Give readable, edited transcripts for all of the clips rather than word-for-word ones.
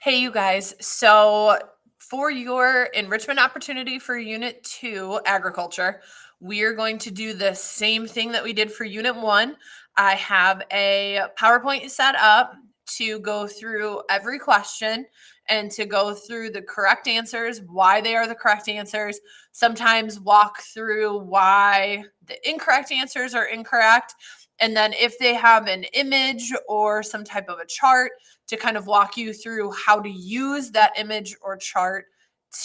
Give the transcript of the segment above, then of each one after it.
Hey, you guys. So, for your enrichment opportunity for Unit 2, Agriculture, we are going to do the same thing that we did for Unit 1. I have a PowerPoint set up to go through every question and to go through the correct answers, why they are the correct answers, sometimes walk through why the incorrect answers are incorrect. And then if they have an image or some type of a chart, to kind of walk you through how to use that image or chart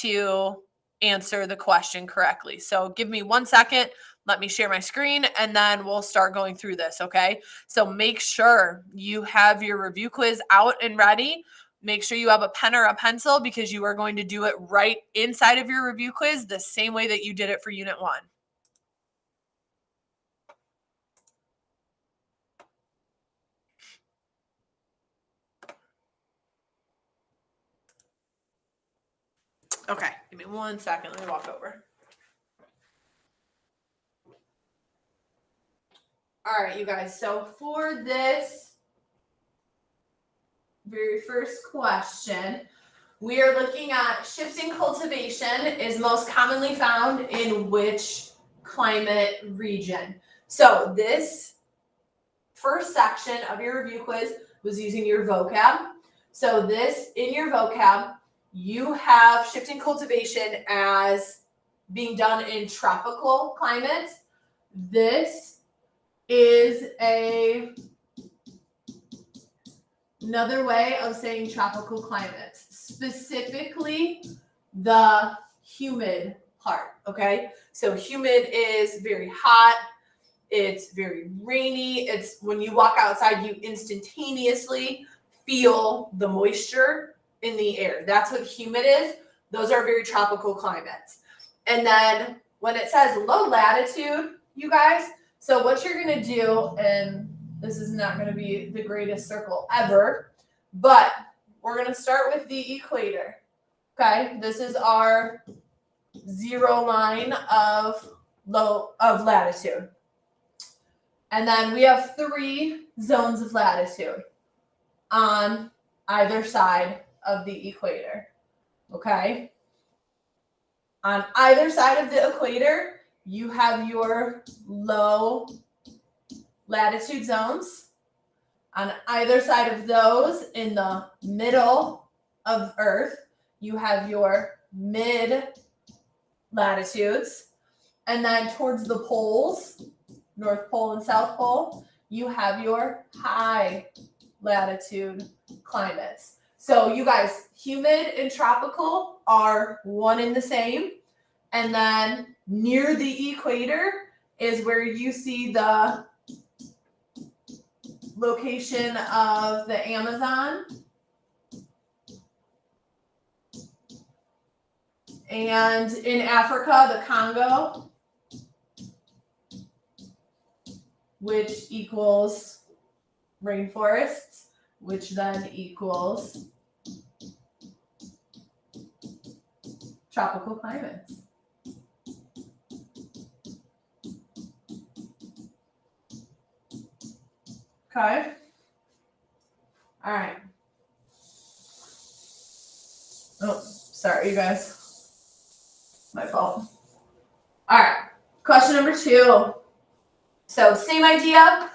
to answer the question correctly. So give me 1 second. Let me share my screen and then we'll start going through this, okay? So make sure you have your review quiz out and ready. Make sure you have a pen or a pencil because you are going to do it right inside of your review quiz the same way that you did it for Unit 1. Okay, give me 1 second. Let me walk over. All right, you guys. So for this very first question, we are looking at shifting cultivation is most commonly found in which climate region. So this first section of your review quiz was using your vocab. So this, in your vocab, you have shifting cultivation as being done in tropical climates. This is another way of saying tropical climates, specifically the humid part, okay? So humid is very hot, it's very rainy, it's when you walk outside, you instantaneously feel the moisture in the air. That's what humid is. Those are very tropical climates. And then when it says low latitude, you guys, so what you're gonna do, and this is not going to be the greatest circle ever, but we're going to start with the equator. Okay, this is our zero line of latitude. And then we have 3 zones of latitude on either side of the equator. Okay? On either side of the equator, you have your low latitude zones. On either side of those, in the middle of Earth, you have your mid latitudes. And then towards the poles, North Pole and South Pole, you have your high latitude climates. So you guys, humid and tropical are one and the same. And then near the equator is where you see the location of the Amazon and in Africa, the Congo, which equals rainforests, which then equals tropical climates. Okay. All right. Oh, sorry, you guys. My fault. All right. Question number 2. So same idea,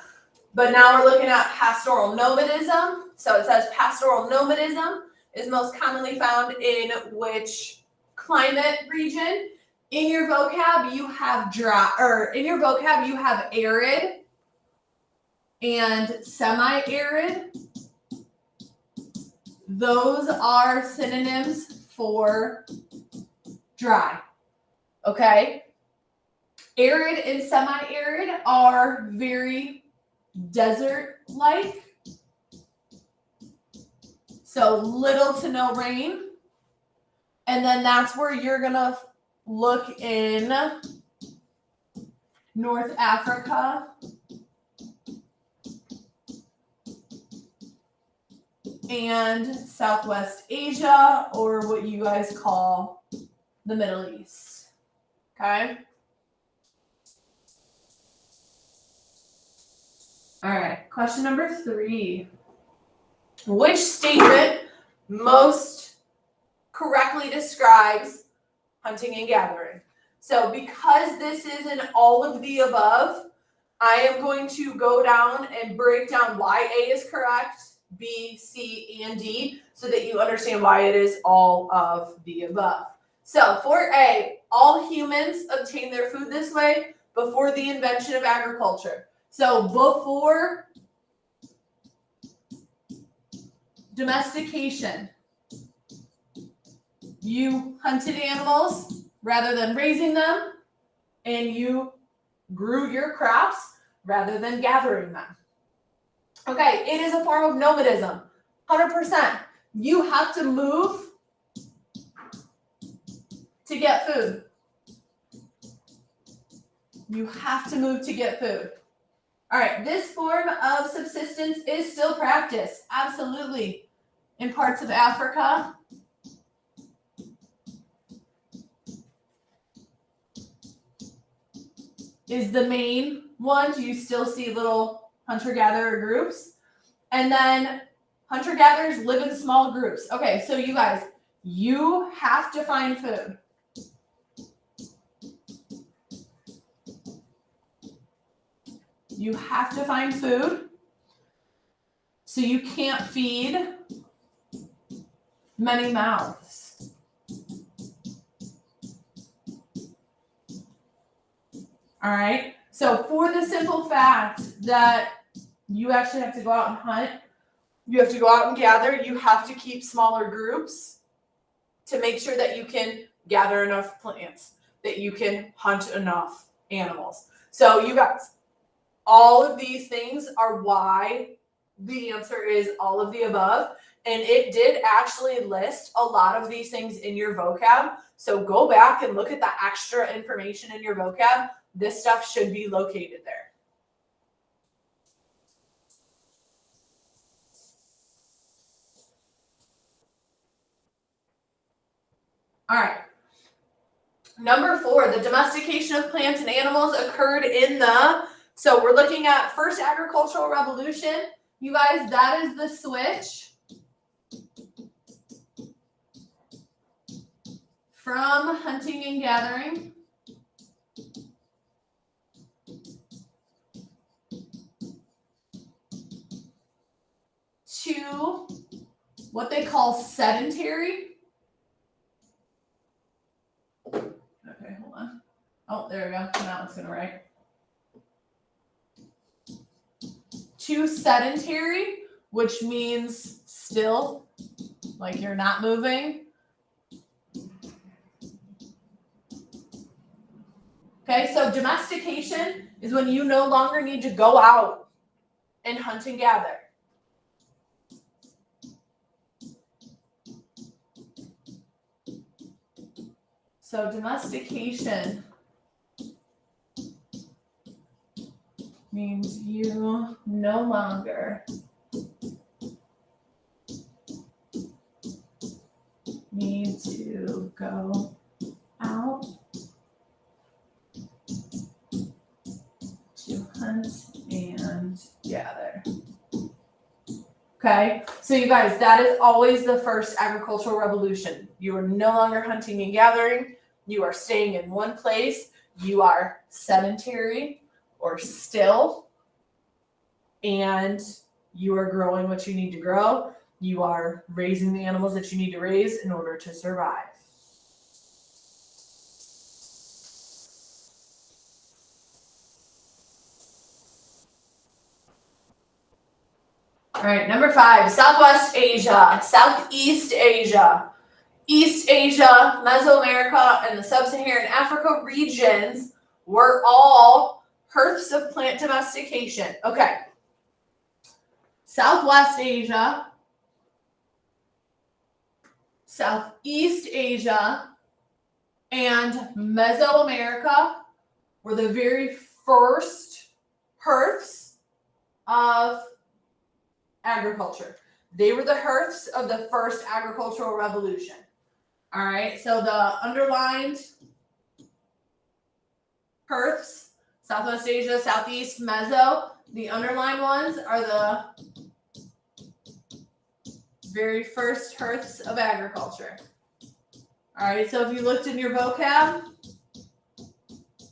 but now we're looking at pastoral nomadism. So it says pastoral nomadism is most commonly found in which climate region? In your vocab, you have dry, or in your vocab, you have arid and semi-arid. Those are synonyms for dry, okay? Arid and semi-arid are very desert-like. So little to no rain. And then that's where you're going to look in North Africa and Southwest Asia, or what you guys call the Middle East. Okay? All right, question number 3. Which statement most correctly describes hunting and gathering. So because this is an all of the above, I am going to go down and break down why A is correct, B, C, and D, so that you understand why it is all of the above. So for A, all humans obtain their food this way before the invention of agriculture. So before domestication, you hunted animals rather than raising them, and you grew your crops rather than gathering them. Okay, it is a form of nomadism, 100%. You have to move to get food. You have to move to get food. All right, this form of subsistence is still practiced, absolutely, in parts of Africa. Is the main one. You still see little hunter-gatherer groups. And then hunter-gatherers live in small groups. Okay, so you guys, you have to find food. You have to find food. So you can't feed many mouths. All right. So for the simple fact that you actually have to go out and hunt, you have to go out and gather, you have to keep smaller groups to make sure that you can gather enough plants, that you can hunt enough animals. So you guys, all of these things are why the answer is all of the above. And it did actually list a lot of these things in your vocab. So go back and look at the extra information in your vocab. This stuff should be located there. All right. Number 4, the domestication of plants and animals occurred in the, so we're looking at first agricultural revolution. You guys, that is the switch from hunting and gathering to what they call sedentary. Okay, hold on. Oh, there we go. Now it's going to write. To sedentary, which means still, like you're not moving. Okay, so domestication is when you no longer need to go out and hunt and gather. So domestication means you no longer need to go out to hunt and gather. Okay, so you guys, that is always the first agricultural revolution. You are no longer hunting and gathering. You are staying in one place. You are sedentary or still, and you are growing what you need to grow. You are raising the animals that you need to raise in order to survive. All right, number 5, Southwest Asia, Southeast Asia, East Asia, Mesoamerica, and the Sub-Saharan Africa regions were all hearths of plant domestication. Okay. Southwest Asia, Southeast Asia, and Mesoamerica were the very first hearths of agriculture. They were the hearths of the first agricultural revolution. All right, so the underlined hearths, Southwest Asia, Southeast, Meso, the underlined ones are Very first hearths of agriculture. All right, so if you looked in your vocab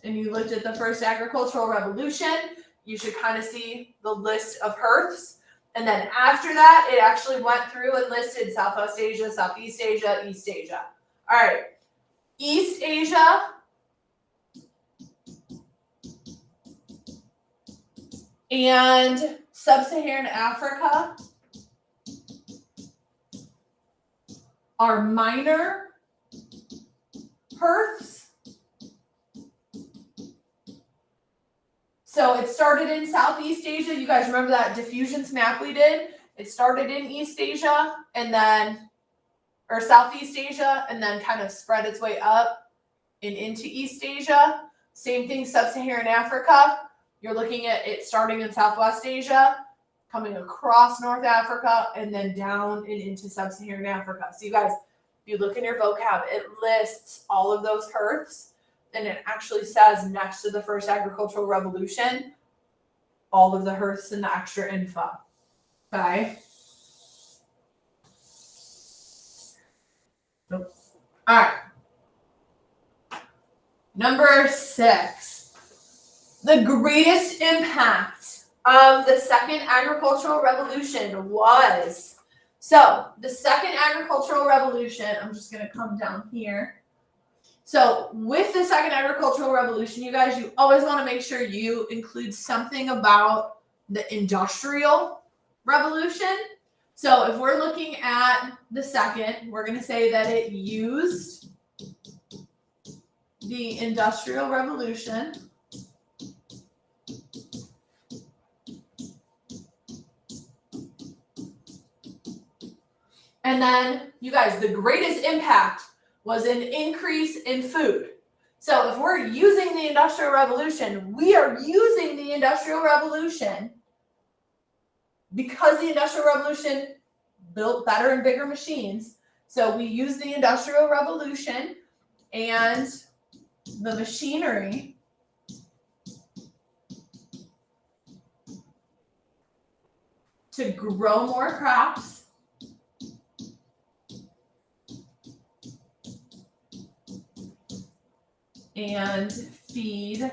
and you looked at the first agricultural revolution, you should kind of see the list of hearths. And then after that, it actually went through and listed Southwest Asia, Southeast Asia, East Asia. All right, East Asia and Sub-Saharan Africa are minor hearths. So it started in Southeast Asia. You guys remember that diffusions map we did? It started in East Asia and then, or Southeast Asia, and then kind of spread its way up and into East Asia. Same thing, Sub-Saharan Africa. You're looking at it starting in Southwest Asia, coming across North Africa, and then down and into Sub-Saharan Africa. So you guys, if you look in your vocab, it lists all of those hearths. And it actually says next to the first agricultural revolution, all of the hearths and the extra info. Okay. Nope. All right. Number 6. The greatest impact of the second agricultural revolution was. So the second agricultural revolution, I'm just going to come down here. So with the second agricultural revolution, you guys, you always want to make sure you include something about the industrial revolution. So if we're looking at the second, we're going to say that it used the Industrial Revolution and then you guys, the greatest impact was an increase in food. So if we're using the Industrial Revolution, we are using the Industrial Revolution because the Industrial Revolution built better and bigger machines. So we use the Industrial Revolution and the machinery to grow more crops and feed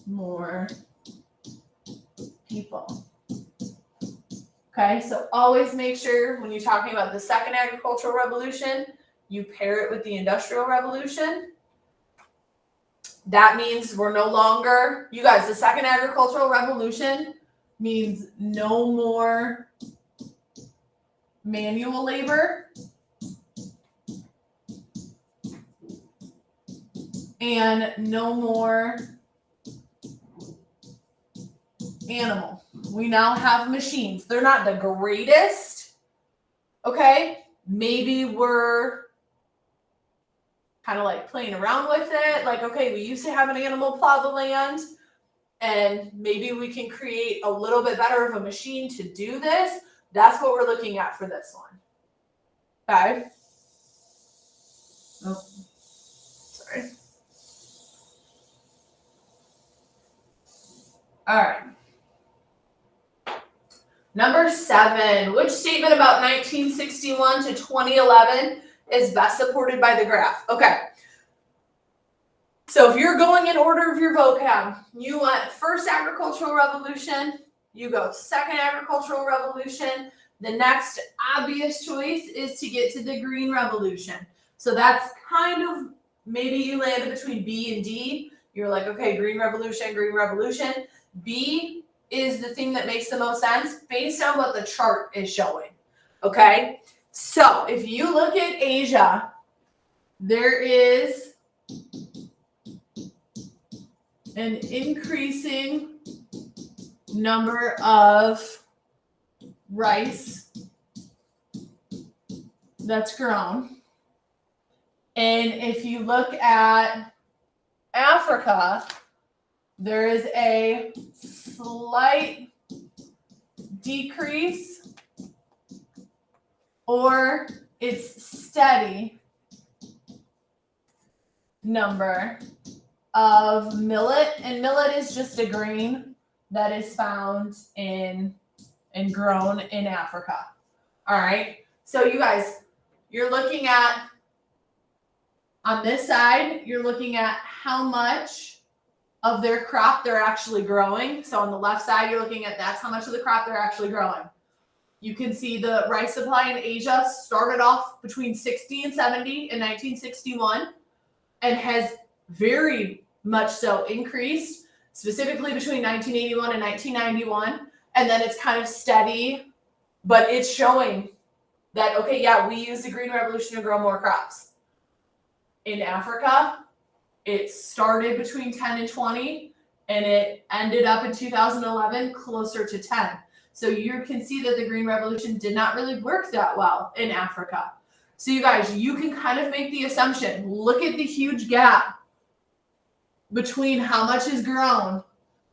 more people. Okay, so always make sure when you're talking about the second agricultural revolution, you pair it with the Industrial Revolution. That means we're no longer, you guys, the second agricultural revolution means no more manual labor and no more animal. We now have machines. They're not the greatest, okay? Maybe we're kind of like playing around with it. Like, okay, we used to have an animal plow the land, and maybe we can create a little bit better of a machine to do this. That's what we're looking at for this one. Okay. Oh, sorry. All right. Number 7, which statement about 1961 to 2011 is best supported by the graph? Okay. So if you're going in order of your vocab, you want first agricultural revolution, you go second agricultural revolution. The next obvious choice is to get to the green revolution. So that's kind of, maybe you landed between B and D. You're like, okay, green revolution, green revolution. B is the thing that makes the most sense based on what the chart is showing. Okay, so if you look at Asia, there is an increasing number of rice that's grown. And if you look at Africa, there is a slight decrease, or it's steady number of millet, and millet is just a grain that is found in and grown in Africa. All right. So you guys, you're looking at, on this side, you're looking at how much of their crop they're actually growing. So on the left side, you're looking at that's how much of the crop they're actually growing. You can see the rice supply in Asia started off between 60 and 70 in 1961 and has very much so increased, specifically between 1981 and 1991. And then it's kind of steady, but it's showing that, okay, yeah, we use the Green Revolution to grow more crops. In Africa, it started between 10 and 20, and it ended up in 2011 closer to 10. So you can see that the Green Revolution did not really work that well in Africa. So you guys, you can kind of make the assumption, look at the huge gap between how much is grown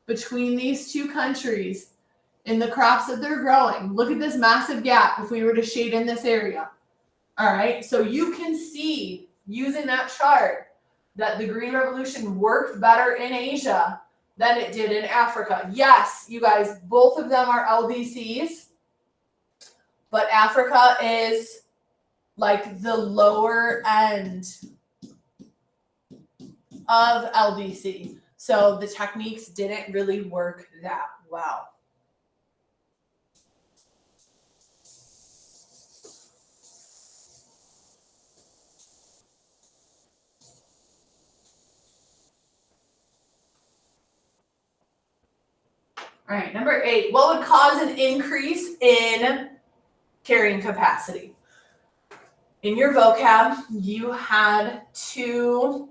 between these two countries in the crops that they're growing. Look at this massive gap if we were to shade in this area. All right, so you can see using that chart that the Green Revolution worked better in Asia than it did in Africa. Yes, you guys, both of them are LDCs, but Africa is like the lower end of LDC. So the techniques didn't really work that well. All right, number 8, what would cause an increase in carrying capacity? In your vocab, you had 2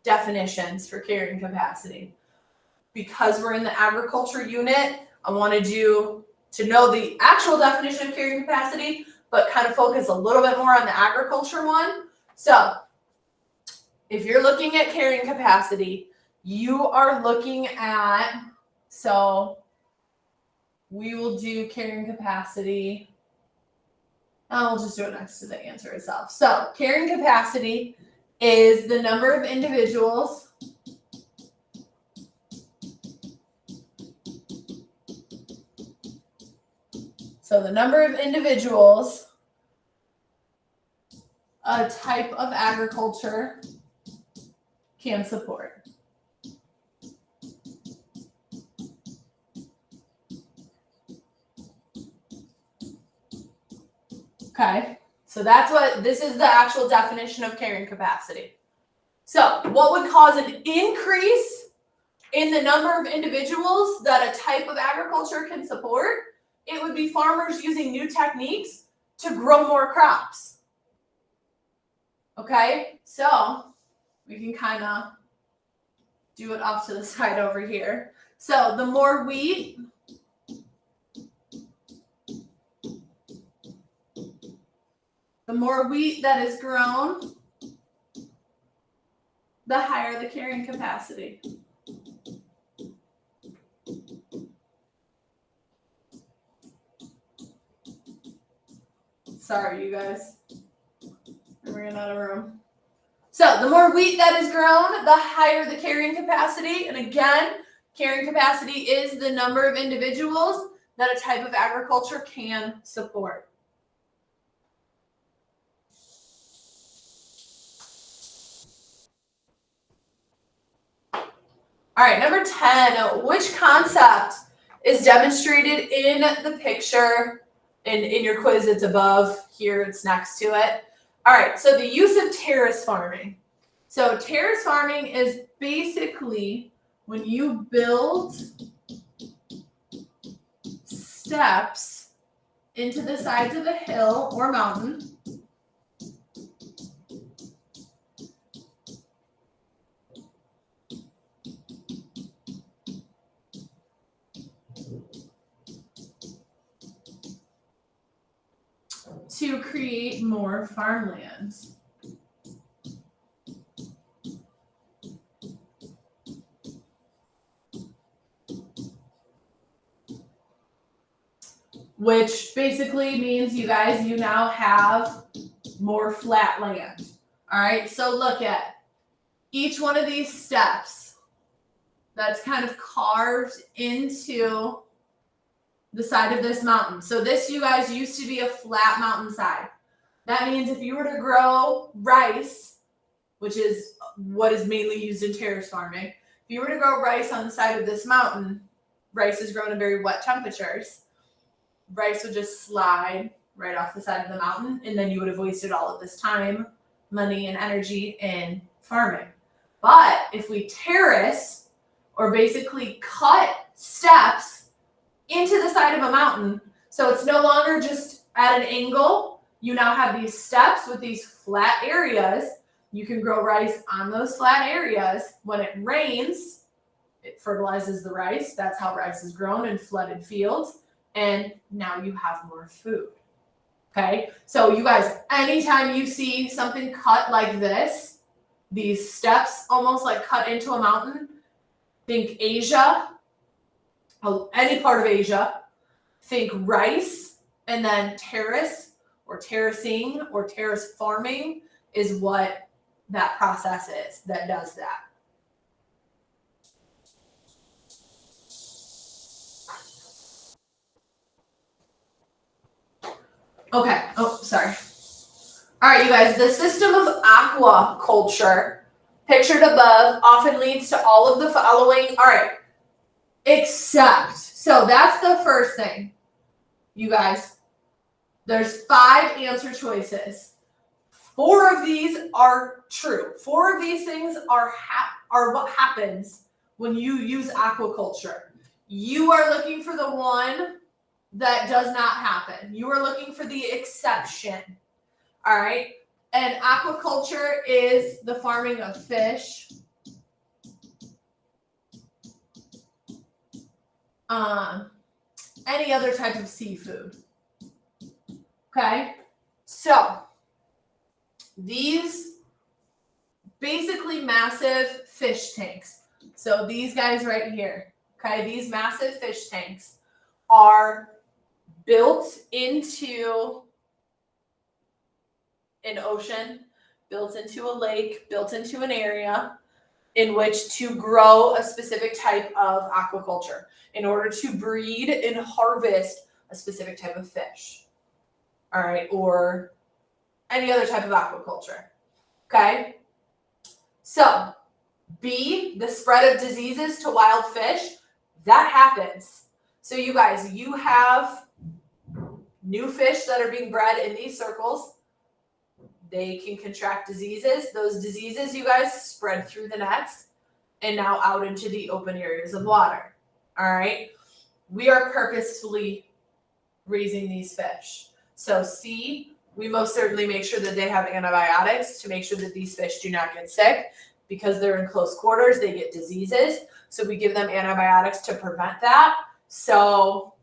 definitions for carrying capacity. Because we're in the agriculture unit, I wanted you to know the actual definition of carrying capacity, but kind of focus a little bit more on the agriculture one. So if you're looking at carrying capacity, you are looking at, so we will do carrying capacity. We'll just do it next to the answer itself. So carrying capacity is the number of individuals a type of agriculture can support. Okay, so this is the actual definition of carrying capacity. So what would cause an increase in the number of individuals that a type of agriculture can support? It would be farmers using new techniques to grow more crops. Okay, so we can kind of do it off to the side over here. So the more wheat, that is grown, the higher the carrying capacity. Sorry, you guys. I'm running out of room. So the more wheat that is grown, the higher the carrying capacity. And again, carrying capacity is the number of individuals that a type of agriculture can support. All right, number 10, which concept is demonstrated in the picture? In your quiz, it's above. Here, it's next to it. All right, so the use of terrace farming. So terrace farming is basically when you build steps into the sides of a hill or mountain to create more farmlands. Which basically means you now have more flat land. All right, so look at each one of these steps that's kind of carved into the side of this mountain. So this, you guys, used to be a flat mountainside. That means if you were to grow rice, which is what is mainly used in terrace farming, if you were to grow rice on the side of this mountain, rice is grown in very wet temperatures. Rice would just slide right off the side of the mountain, and then you would have wasted all of this time, money, and energy in farming. But if we terrace, or basically cut steps into the side of a mountain, so it's no longer just at an angle, you now have these steps with these flat areas. You can grow rice on those flat areas. When it rains, it fertilizes the rice. That's how rice is grown in flooded fields. And now you have more food. Okay, so you guys, anytime you see something cut like this, these steps almost like cut into a mountain, think Asia, any part of Asia, think rice, and then terrace or terracing or terrace farming is what that process is that does that. Okay, oh, sorry. All right, you guys, the system of aquaculture pictured above often leads to all of the following. All right, except, so that's the first thing, you guys. There's 5 answer choices. 4 of these are true. 4 of these things are what happens when you use aquaculture. You are looking for the one that does not happen. You are looking for the exception. All right. And aquaculture is the farming of fish, any other type of seafood. Okay. So these basically massive fish tanks. So these guys right here. Okay. These massive fish tanks are built into an ocean, built into a lake, built into an area in which to grow a specific type of aquaculture in order to breed and harvest a specific type of fish. All right, or any other type of aquaculture. Okay? So, B, the spread of diseases to wild fish, that happens. So you guys, you have new fish that are being bred in these circles. They can contract diseases. Those diseases, you guys, spread through the nets and now out into the open areas of water. All right. We are purposefully raising these fish. So C, we most certainly make sure that they have antibiotics to make sure that these fish do not get sick. Because they're in close quarters, they get diseases. So we give them antibiotics to prevent that. So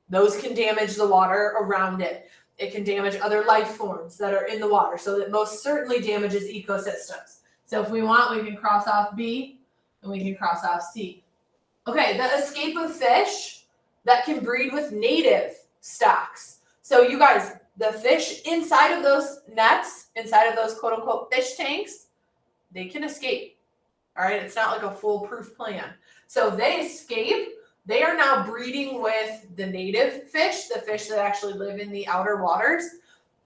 those can damage the water around it. It can damage other life forms that are in the water. So it most certainly damages ecosystems. So if we want, we can cross off B and we can cross off C. Okay, the escape of fish that can breed with native stocks. So you guys, the fish inside of those nets, inside of those quote unquote fish tanks, they can escape. All right, it's not like a foolproof plan. So they escape. They are now breeding with the native fish, the fish that actually live in the outer waters.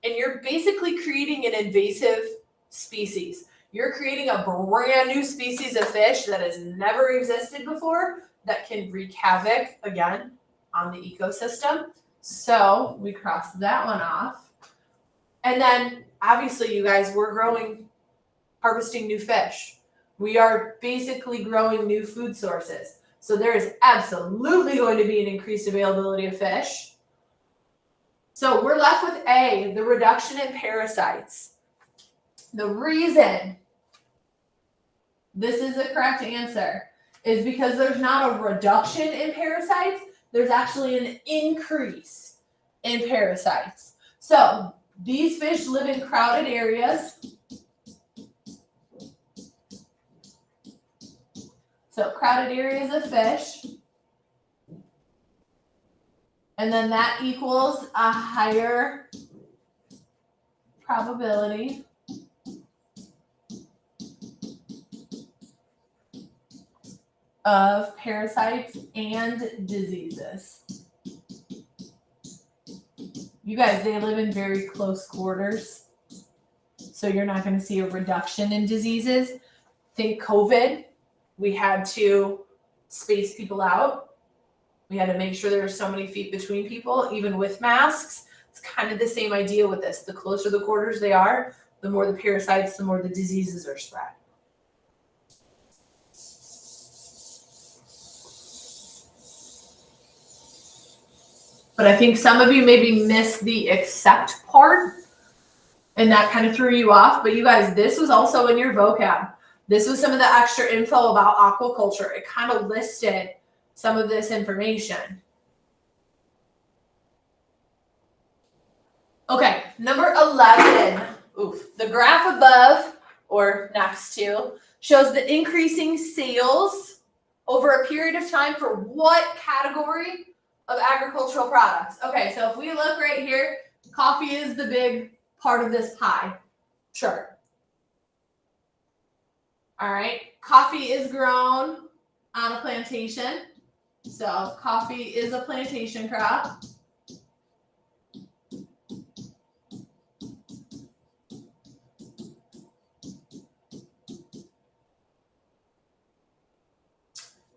And you're basically creating an invasive species. You're creating a brand new species of fish that has never existed before that can wreak havoc, again, on the ecosystem. So we cross that one off. And then, obviously, you guys, we're harvesting new fish. We are basically growing new food sources. So there is absolutely going to be an increased availability of fish. So we're left with A, the reduction in parasites. The reason this is the correct answer is because there's not a reduction in parasites, there's actually an increase in parasites. So these fish live in crowded areas. So crowded areas of fish. And then that equals a higher probability of parasites and diseases. You guys, they live in very close quarters. So you're not going to see a reduction in diseases. Think COVID. We had to space people out. We had to make sure there were so many feet between people, even with masks. It's kind of the same idea with this. The closer the quarters they are, the more the parasites, the more the diseases are spread. But I think some of you maybe missed the except part, and that kind of threw you off. But you guys, this was also in your vocab. This was some of the extra info about aquaculture. It kind of listed some of this information. Okay, number 11. Oof. The graph above, or next to, shows the increasing sales over a period of time for what category of agricultural products? Okay, so if we look right here, coffee is the big part of this pie chart. All right, coffee is grown on a plantation. So coffee is a plantation crop.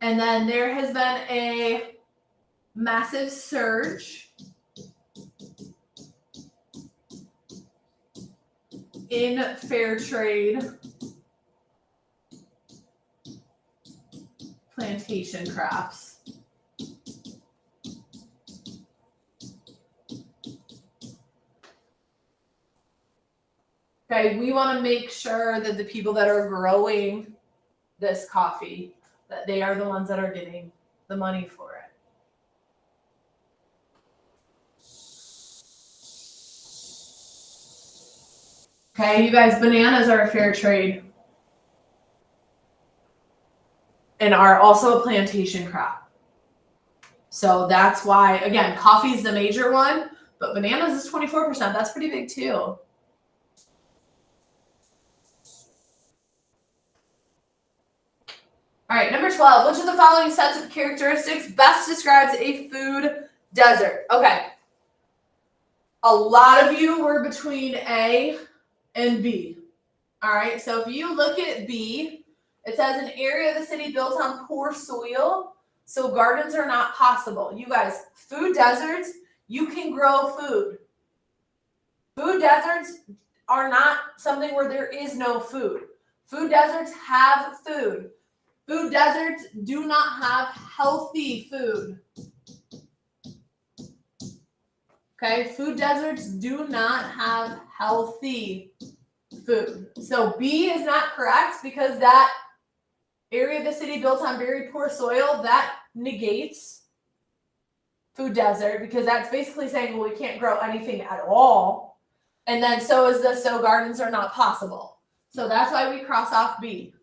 And then there has been a massive surge in fair trade plantation crops. Okay, we want to make sure that the people that are growing this coffee, that they are the ones that are getting the money for it. Okay, you guys, bananas are a fair trade and are also a plantation crop. So that's why, again, coffee is the major one, but bananas is 24%. That's pretty big too. All right, number 12. Which of the following sets of characteristics best describes a food desert? Okay. A lot of you were between A and B. All right, so if you look at B, it says an area of the city built on poor soil, so gardens are not possible. You guys, food deserts, you can grow food. Food deserts are not something where there is no food. Food deserts have food. Food deserts do not have healthy food. Okay, food deserts do not have healthy food. So B is not correct because that area of the city built on very poor soil, that negates food desert because that's basically saying, well, we can't grow anything at all. And then so is the so gardens are not possible. So that's why we cross off B.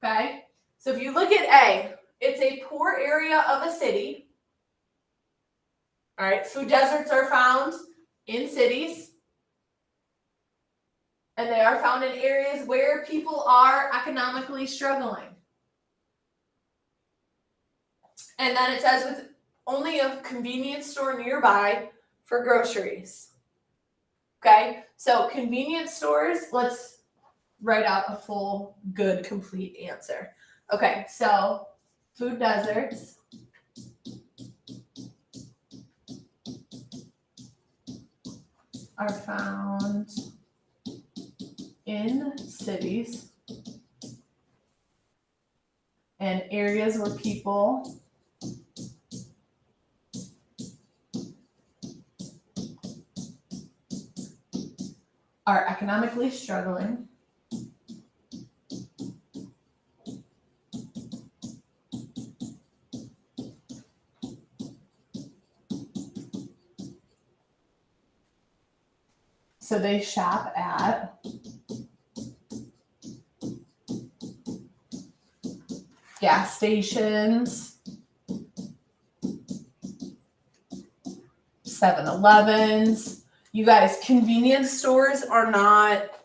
Okay, so if you look at A, it's a poor area of a city. All right, food deserts are found in cities. And they are found in areas where people are economically struggling. And then it says with only a convenience store nearby for groceries. Okay, so convenience stores, let's write out a full, good, complete answer. Okay, so food deserts are found in cities and areas where people are economically struggling. So they shop at gas stations, 7-Elevens. You guys, convenience stores are not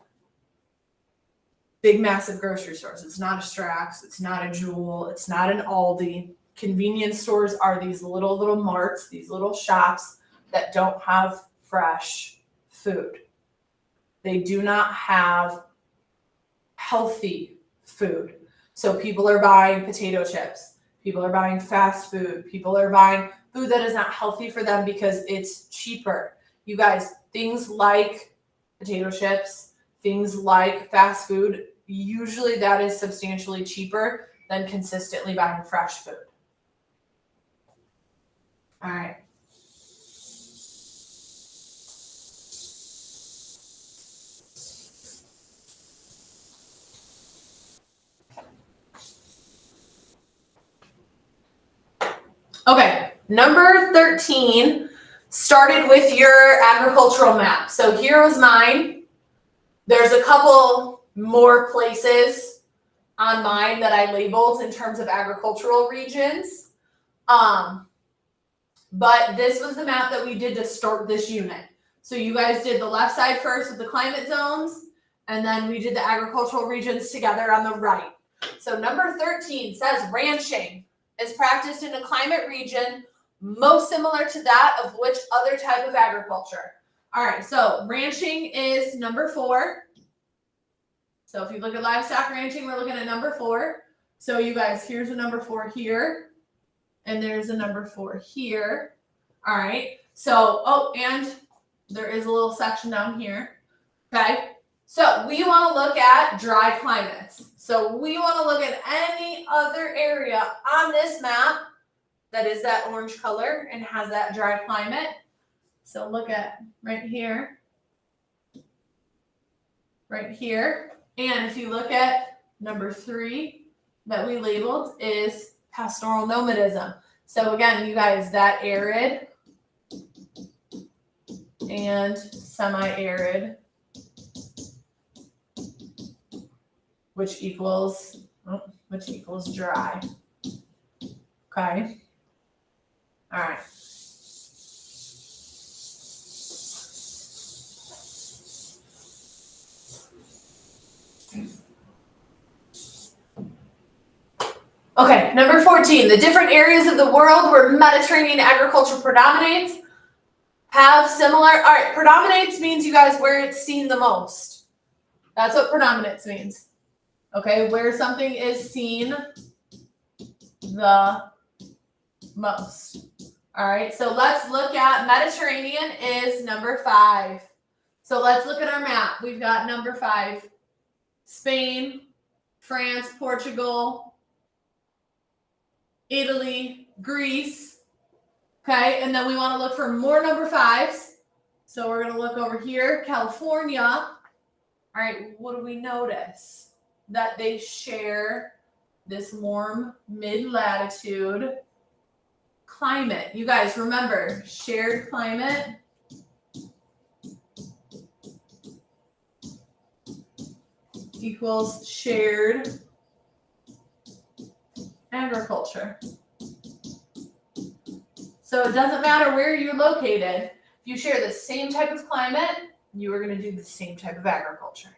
big, massive grocery stores. It's not a Strax. It's not a Jewel. It's not an Aldi. Convenience stores are these little marts, these little shops that don't have fresh food. They do not have healthy food. So people are buying potato chips. People are buying fast food. People are buying food that is not healthy for them because it's cheaper. You guys, things like potato chips, things like fast food, usually that is substantially cheaper than consistently buying fresh food. All right. Okay, number 13 started with your agricultural map. So here was mine. There's a couple more places on mine that I labeled in terms of agricultural regions. But this was the map that we did to start this unit. So you guys did the left side first with the climate zones, and then we did the agricultural regions together on the right. So number 13 says ranching is practiced in a climate region most similar to that of which other type of agriculture? All right, so ranching is number 4. So if you look at livestock ranching, we're looking at number 4. So you guys, here's a number 4 here, and there's a number 4 here. All right, so, oh, and there is a little section down here, okay? So we want to look at dry climates. So we want to look at any other area on this map that is that orange color and has that dry climate. So look at right here, and if you look at number 3 that we labeled is pastoral nomadism. So again, you guys, that arid and semi-arid, which equals dry. Okay. All right. Okay, number 14, the different areas of the world where Mediterranean agriculture predominates have similar, all right, predominates means, you guys, where it's seen the most. That's what predominates means. Okay, where something is seen the most. All right, so let's look at Mediterranean is number 5. So let's look at our map. We've got number 5, Spain, France, Portugal, Italy, Greece. Okay, and then we want to look for more number 5s. So we're going to look over here, California. All right, what do we notice? That they share this warm mid-latitude climate. You guys remember, shared climate equals shared agriculture. So it doesn't matter where you're located. If you share the same type of climate, you are going to do the same type of agriculture.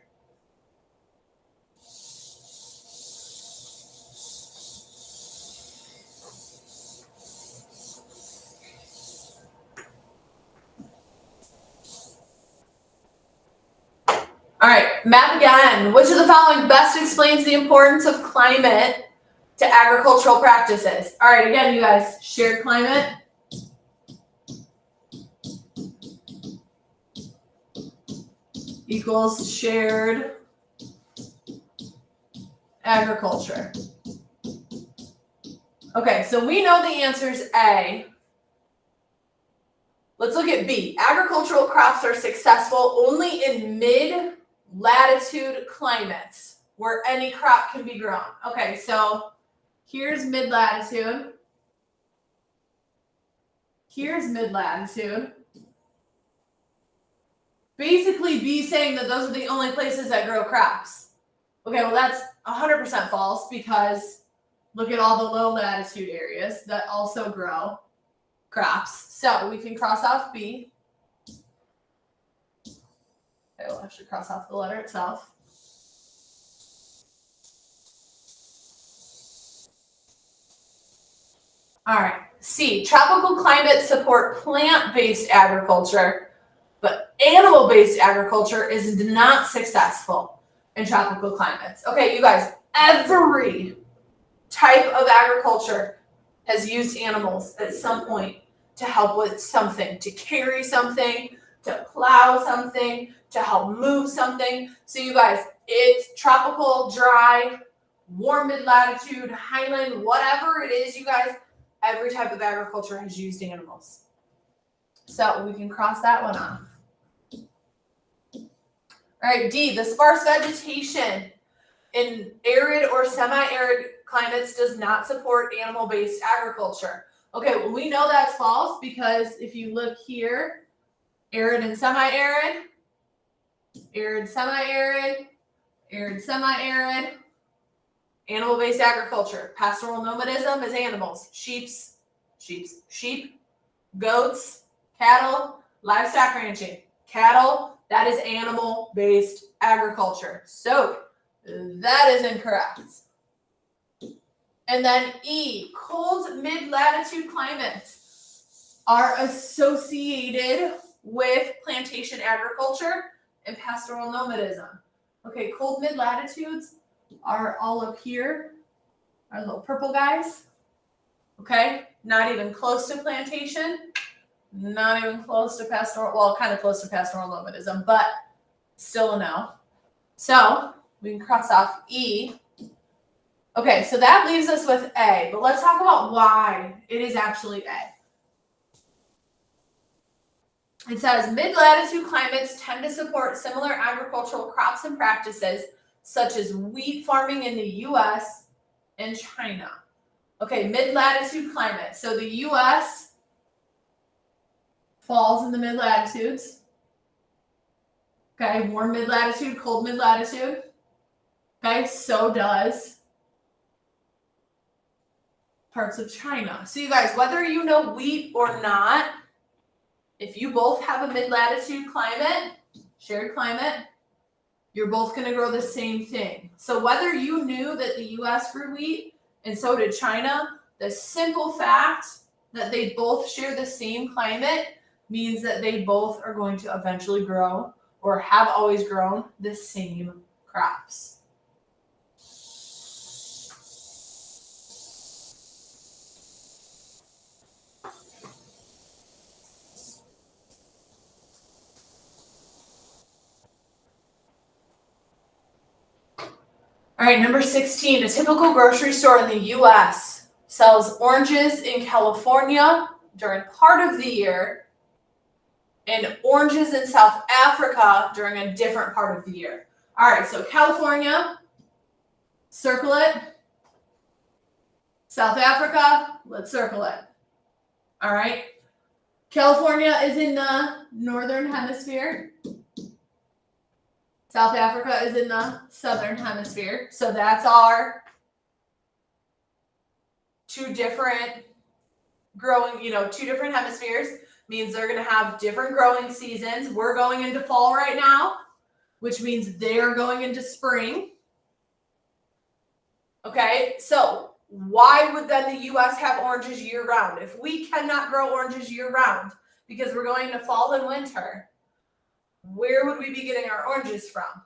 All right, map again. Which of the following best explains the importance of climate to agricultural practices? All right, again, you guys, shared climate equals shared agriculture. Okay, so we know the answer is A. Let's look at B. Agricultural crops are successful only in mid-latitude climates where any crop can be grown. Okay, so here's mid-latitude. Here's mid-latitude. Basically, B saying that those are the only places that grow crops. Okay, well, that's 100% false because look at all the low-latitude areas that also grow crops. So we can cross off B. I will actually cross off the letter itself. All right, C, tropical climates support plant-based agriculture, but animal-based agriculture is not successful in tropical climates. Okay, you guys, every type of agriculture has used animals at some point to help with something, to carry something, to plow something, to help move something. So you guys, it's tropical, dry, warm mid-latitude, highland, whatever it is, you guys, every type of agriculture has used animals. So we can cross that one off. All right, D, the sparse vegetation in arid or semi-arid climates does not support animal-based agriculture. Okay, well, we know that's false because if you look here, arid and semi-arid, arid, semi-arid, arid, semi-arid, animal-based agriculture. Pastoral nomadism is animals, sheep, goats, cattle, livestock ranching. Cattle, that is animal-based agriculture. So that is incorrect. And then E, cold mid-latitude climates are associated with plantation agriculture and pastoral nomadism. Okay, cold mid-latitudes are all up here, our little purple guys. Okay, not even close to plantation, not even close to pastoral, well, kind of close to pastoral nomadism, but still a no. So we can cross off E. Okay, so that leaves us with A, but let's talk about why it is actually A. It says mid-latitude climates tend to support similar agricultural crops and practices such as wheat farming in the U.S. and China. Okay, mid-latitude climate. So the U.S. falls in the mid-latitudes. Okay, warm mid-latitude, cold mid-latitude. Okay, so does parts of China. So you guys, whether you know wheat or not, if you both have a mid-latitude climate, shared climate, you're both going to grow the same thing. So whether you knew that the U.S. grew wheat and so did China, the simple fact that they both share the same climate means that they both are going to eventually grow or have always grown the same crops. All right, number 16, a typical grocery store in the U.S. sells oranges in California during part of the year and oranges in South Africa during a different part of the year. All right, so California, circle it. South Africa, let's circle it. All right, California is in the northern hemisphere. South Africa is in the southern hemisphere. So that's our two different growing, two different hemispheres. Means they're going to have different growing seasons. We're going into fall right now, which means they're going into spring. Okay, so why would then the U.S. have oranges year-round? If we cannot grow oranges year-round because we're going to fall and winter, where would we be getting our oranges from?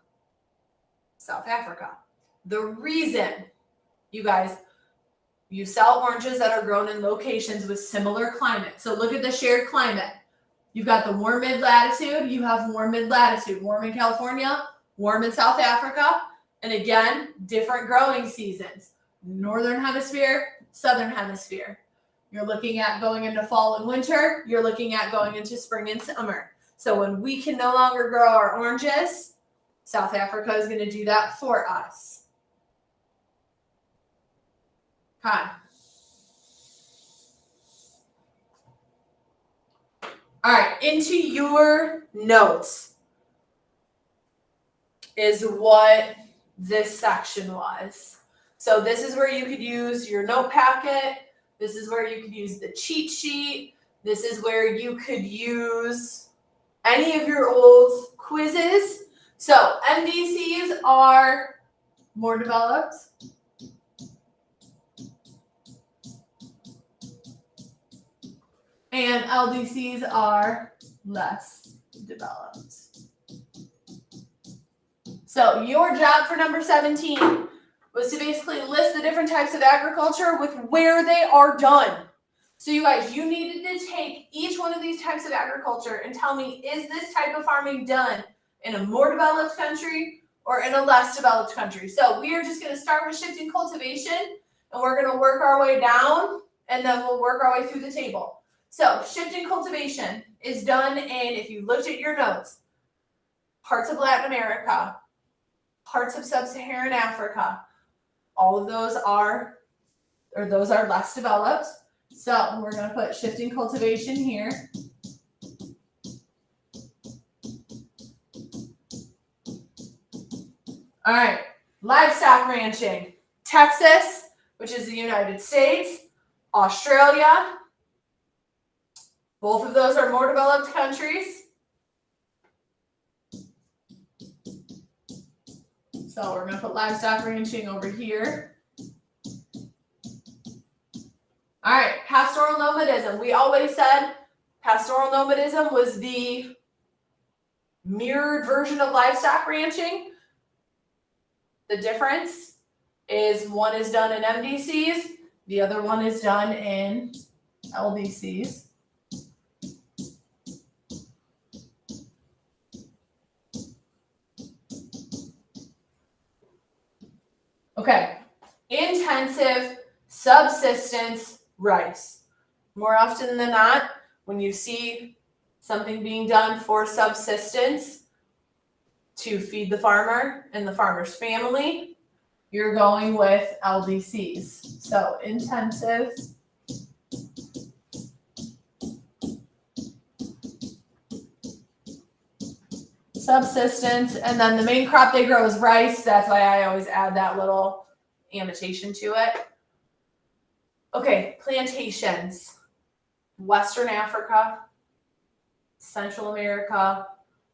South Africa. The reason, you guys, you sell oranges that are grown in locations with similar climate. So look at the shared climate. You've got the warm mid-latitude, you have warm mid-latitude, warm in California, warm in South Africa, and again, different growing seasons. Northern hemisphere, southern hemisphere. You're looking at going into fall and winter, you're looking at going into spring and summer. So when we can no longer grow our oranges, South Africa is going to do that for us. Okay. All right, into your notes is what this section was. So this is where you could use your note packet. This is where you could use the cheat sheet. This is where you could use any of your old quizzes. So MVCs are more developed. and LDCs are less developed. So your job for number 17 was to basically list the different types of agriculture with where they are done. So you guys, you needed to take each one of these types of agriculture and tell me, is this type of farming done in a more developed country or in a less developed country? So we are just going to start with shifting cultivation, and we're going to work our way down, and then we'll work our way through the table. So shifting cultivation is done in, if you looked at your notes, parts of Latin America, parts of sub-Saharan Africa. All of those are less developed. So we're going to put shifting cultivation here. All right, livestock ranching. Texas, which is the United States, Australia. Both of those are more developed countries. So we're going to put livestock ranching over here. All right, pastoral nomadism. We always said pastoral nomadism was the mirrored version of livestock ranching. The difference is one is done in MDCs, the other one is done in LDCs. Okay, intensive subsistence rice. More often than not, when you see something being done for subsistence to feed the farmer and the farmer's family, you're going with LDCs. So intensive subsistence, and then the main crop they grow is rice. That's why I always add that little annotation to it. Okay, plantations. Western Africa, Central America,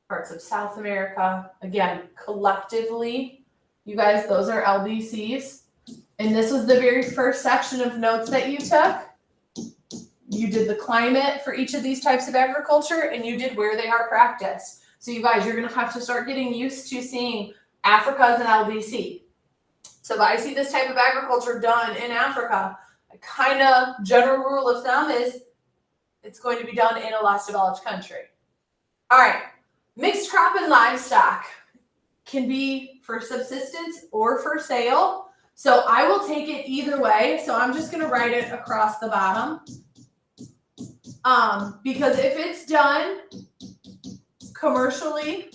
parts of South America. Again, collectively, you guys, those are LDCs. And this was the very first section of notes that you took. You did the climate for each of these types of agriculture, and you did where they are practiced. So you guys, you're going to have to start getting used to seeing Africa as an LDC. So if I see this type of agriculture done in Africa, a kind of general rule of thumb is it's going to be done in a less developed country. All right, mixed crop and livestock can be for subsistence or for sale. So I will take it either way. So I'm just going to write it across the bottom. Because if it's done commercially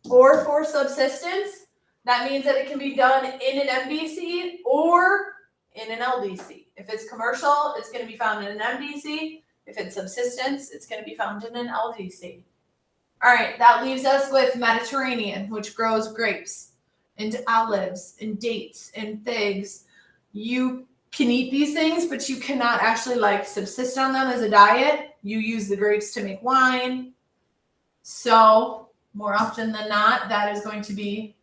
or for subsistence, that means that it can be done in an MDC or in an LDC. If it's commercial, it's going to be found in an MDC. If it's subsistence, it's going to be found in an LDC. All right, that leaves us with Mediterranean, which grows grapes and olives and dates and figs. You can eat these things, but you cannot actually subsist on them as a diet. You use the grapes to make wine. So more often than not, that is going to be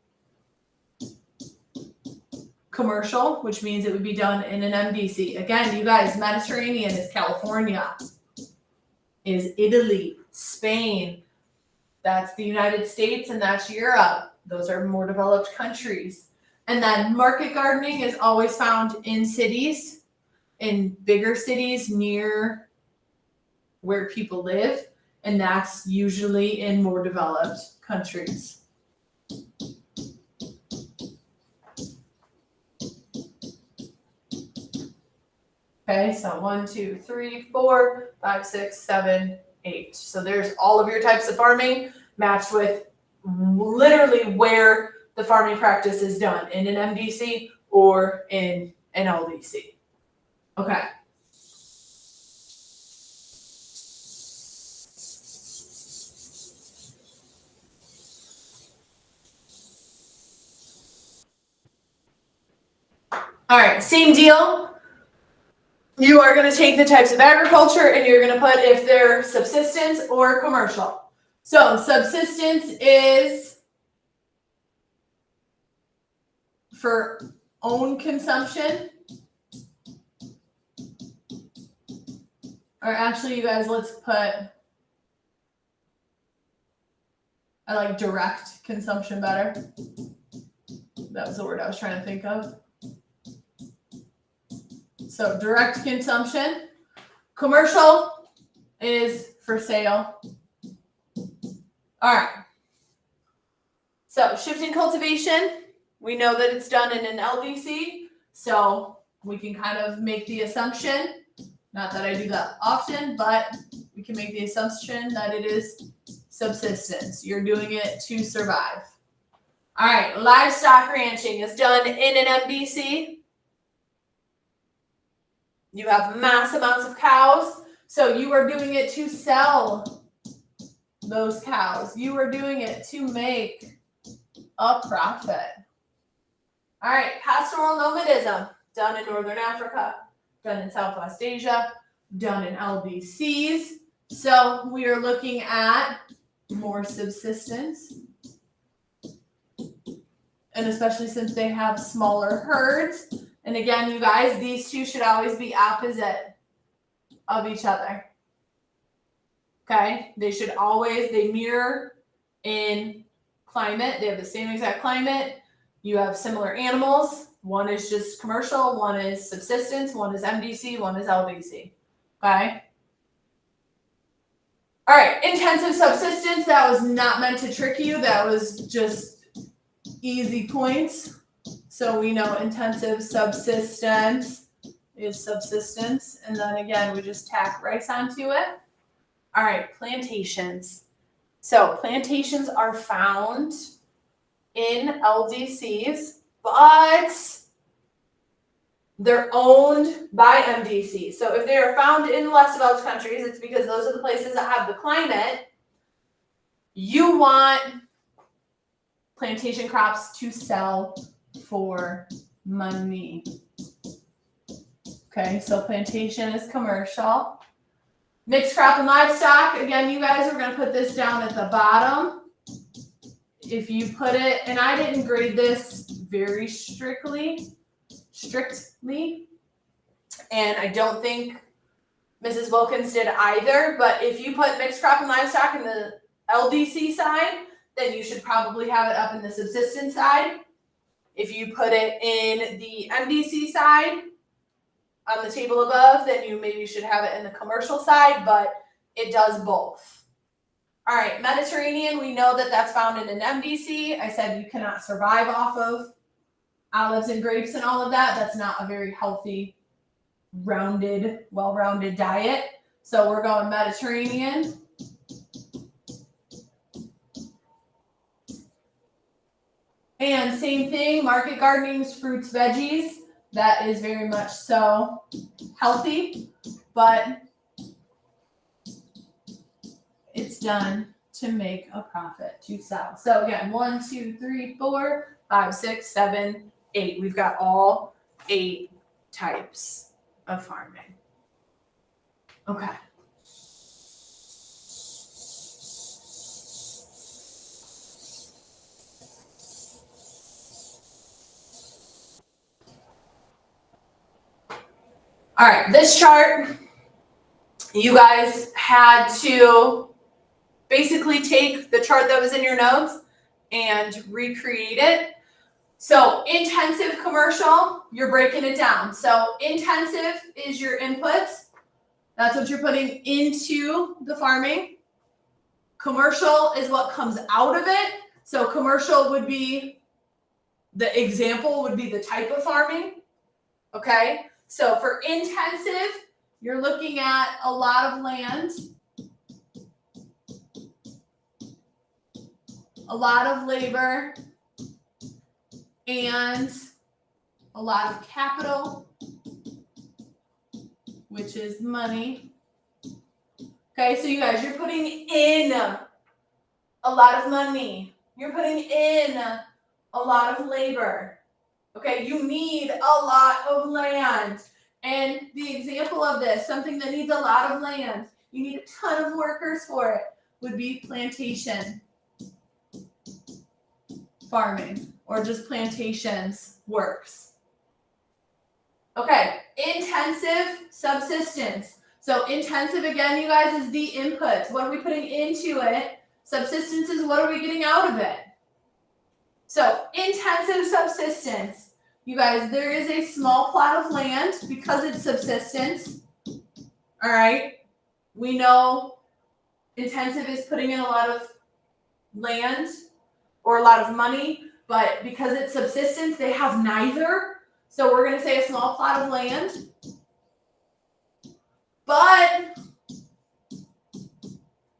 commercial, which means it would be done in an MDC. Again, you guys, Mediterranean is California, is Italy, Spain. That's the United States, and that's Europe. Those are more developed countries. And then market gardening is always found in cities, in bigger cities near where people live, and that's usually in more developed countries. Okay, so 1, 2, 3, 4, 5, 6, 7, 8. So there's all of your types of farming matched with literally where the farming practice is done, in an MDC or in an LDC. Okay. All right, same deal. You are going to take the types of agriculture and you're going to put if they're subsistence or commercial. So subsistence is for own consumption. Or actually, you guys, let's put, I like direct consumption better. That was the word I was trying to think of. So direct consumption. Commercial is for sale. All right. So shifting cultivation, we know that it's done in an LDC. So we can kind of make the assumption, not that I do that often, but we can make the assumption that it is subsistence. You're doing it to survive. All right, livestock ranching is done in an MDC. You have mass amounts of cows, so you are doing it to sell those cows. You are doing it to make a profit. All right, pastoral nomadism, done in Northern Africa, done in Southwest Asia, done in LDCs. So we are looking at more subsistence. And especially since they have smaller herds. And again, you guys, these two should always be opposite of each other. Okay? They should always, they mirror in climate. They have the same exact climate. You have similar animals. One is just commercial, one is subsistence, one is MDC, one is LDC. Okay? All right, intensive subsistence, that was not meant to trick you. That was just easy points. So we know intensive subsistence is subsistence. And then again, we just tack rice onto it. All right, plantations. So plantations are found in LDCs, but they're owned by MDC. So if they are found in less developed countries, it's because those are the places that have the climate. You want plantation crops to sell for money. Okay, so plantation is commercial. Mixed crop and livestock, again, you guys are going to put this down at the bottom. If you put it, and I didn't grade this very strictly, and I don't think Mrs. Wilkins did either, but if you put mixed crop and livestock in the LDC side, then you should probably have it up in the subsistence side. If you put it in the MDC side on the table above, then you maybe should have it in the commercial side, but it does both. All right, Mediterranean, we know that that's found in an MDC. I said you cannot survive off of olives and grapes and all of that. That's not a very healthy, rounded, well-rounded diet. So we're going Mediterranean. And same thing, market gardenings, fruits, veggies. That is very much so healthy, but it's done to make a profit, to sell. So again, 1, 2, 3, 4, 5, 6, 7, 8. We've got all 8 types of farming. Okay. All right, this chart, you guys had to basically take the chart that was in your notes and recreate it. So intensive commercial, you're breaking it down. So intensive is your inputs. That's what you're putting into the farming. Commercial is what comes out of it. So commercial would be, the example would be the type of farming. Okay, so for intensive, you're looking at a lot of land, a lot of labor, and a lot of capital, which is money. Okay, so you guys, you're putting in a lot of money. You're putting in a lot of labor. Okay, you need a lot of land. And the example of this, something that needs a lot of land, you need a ton of workers for it, would be plantation farming, or just plantations works. Okay, intensive subsistence. So So intensive, again, you guys, is the inputs. What are we putting into it? Subsistence is what are we getting out of it? So intensive subsistence. You guys, there is a small plot of land because it's subsistence. All right. We know intensive is putting in a lot of land or a lot of money, but because it's subsistence, they have neither. So we're going to say a small plot of land. But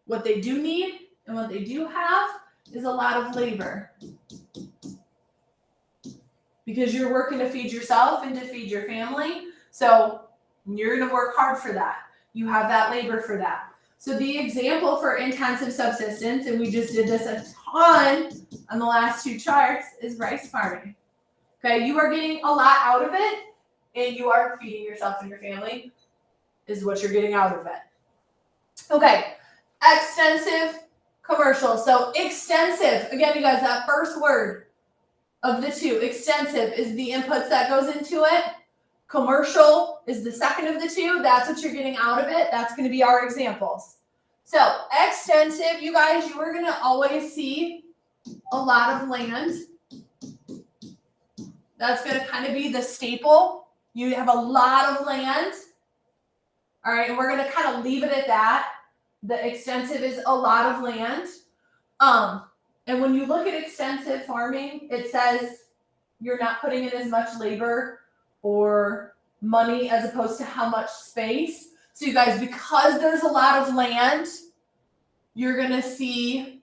what they do need and what they do have is a lot of labor. Because you're working to feed yourself and to feed your family. So you're going to work hard for that. You have that labor for that. So the example for intensive subsistence, and we just did this a ton on the last two charts, is rice farming. Okay, you are getting a lot out of it, and you are feeding yourself and your family is what you're getting out of it. Okay, extensive commercial. So extensive, again, you guys, that first word of the two, extensive is the inputs that goes into it. Commercial is the second of the two. That's what you're getting out of it. That's going to be our examples. So extensive, you guys, you are going to always see a lot of land. That's going to kind of be the staple. You have a lot of land. All right, and we're going to kind of leave it at that. The extensive is a lot of land. And when you look at extensive farming, it says you're not putting in as much labor or money as opposed to how much space. So you guys, because there's a lot of land, you're going to see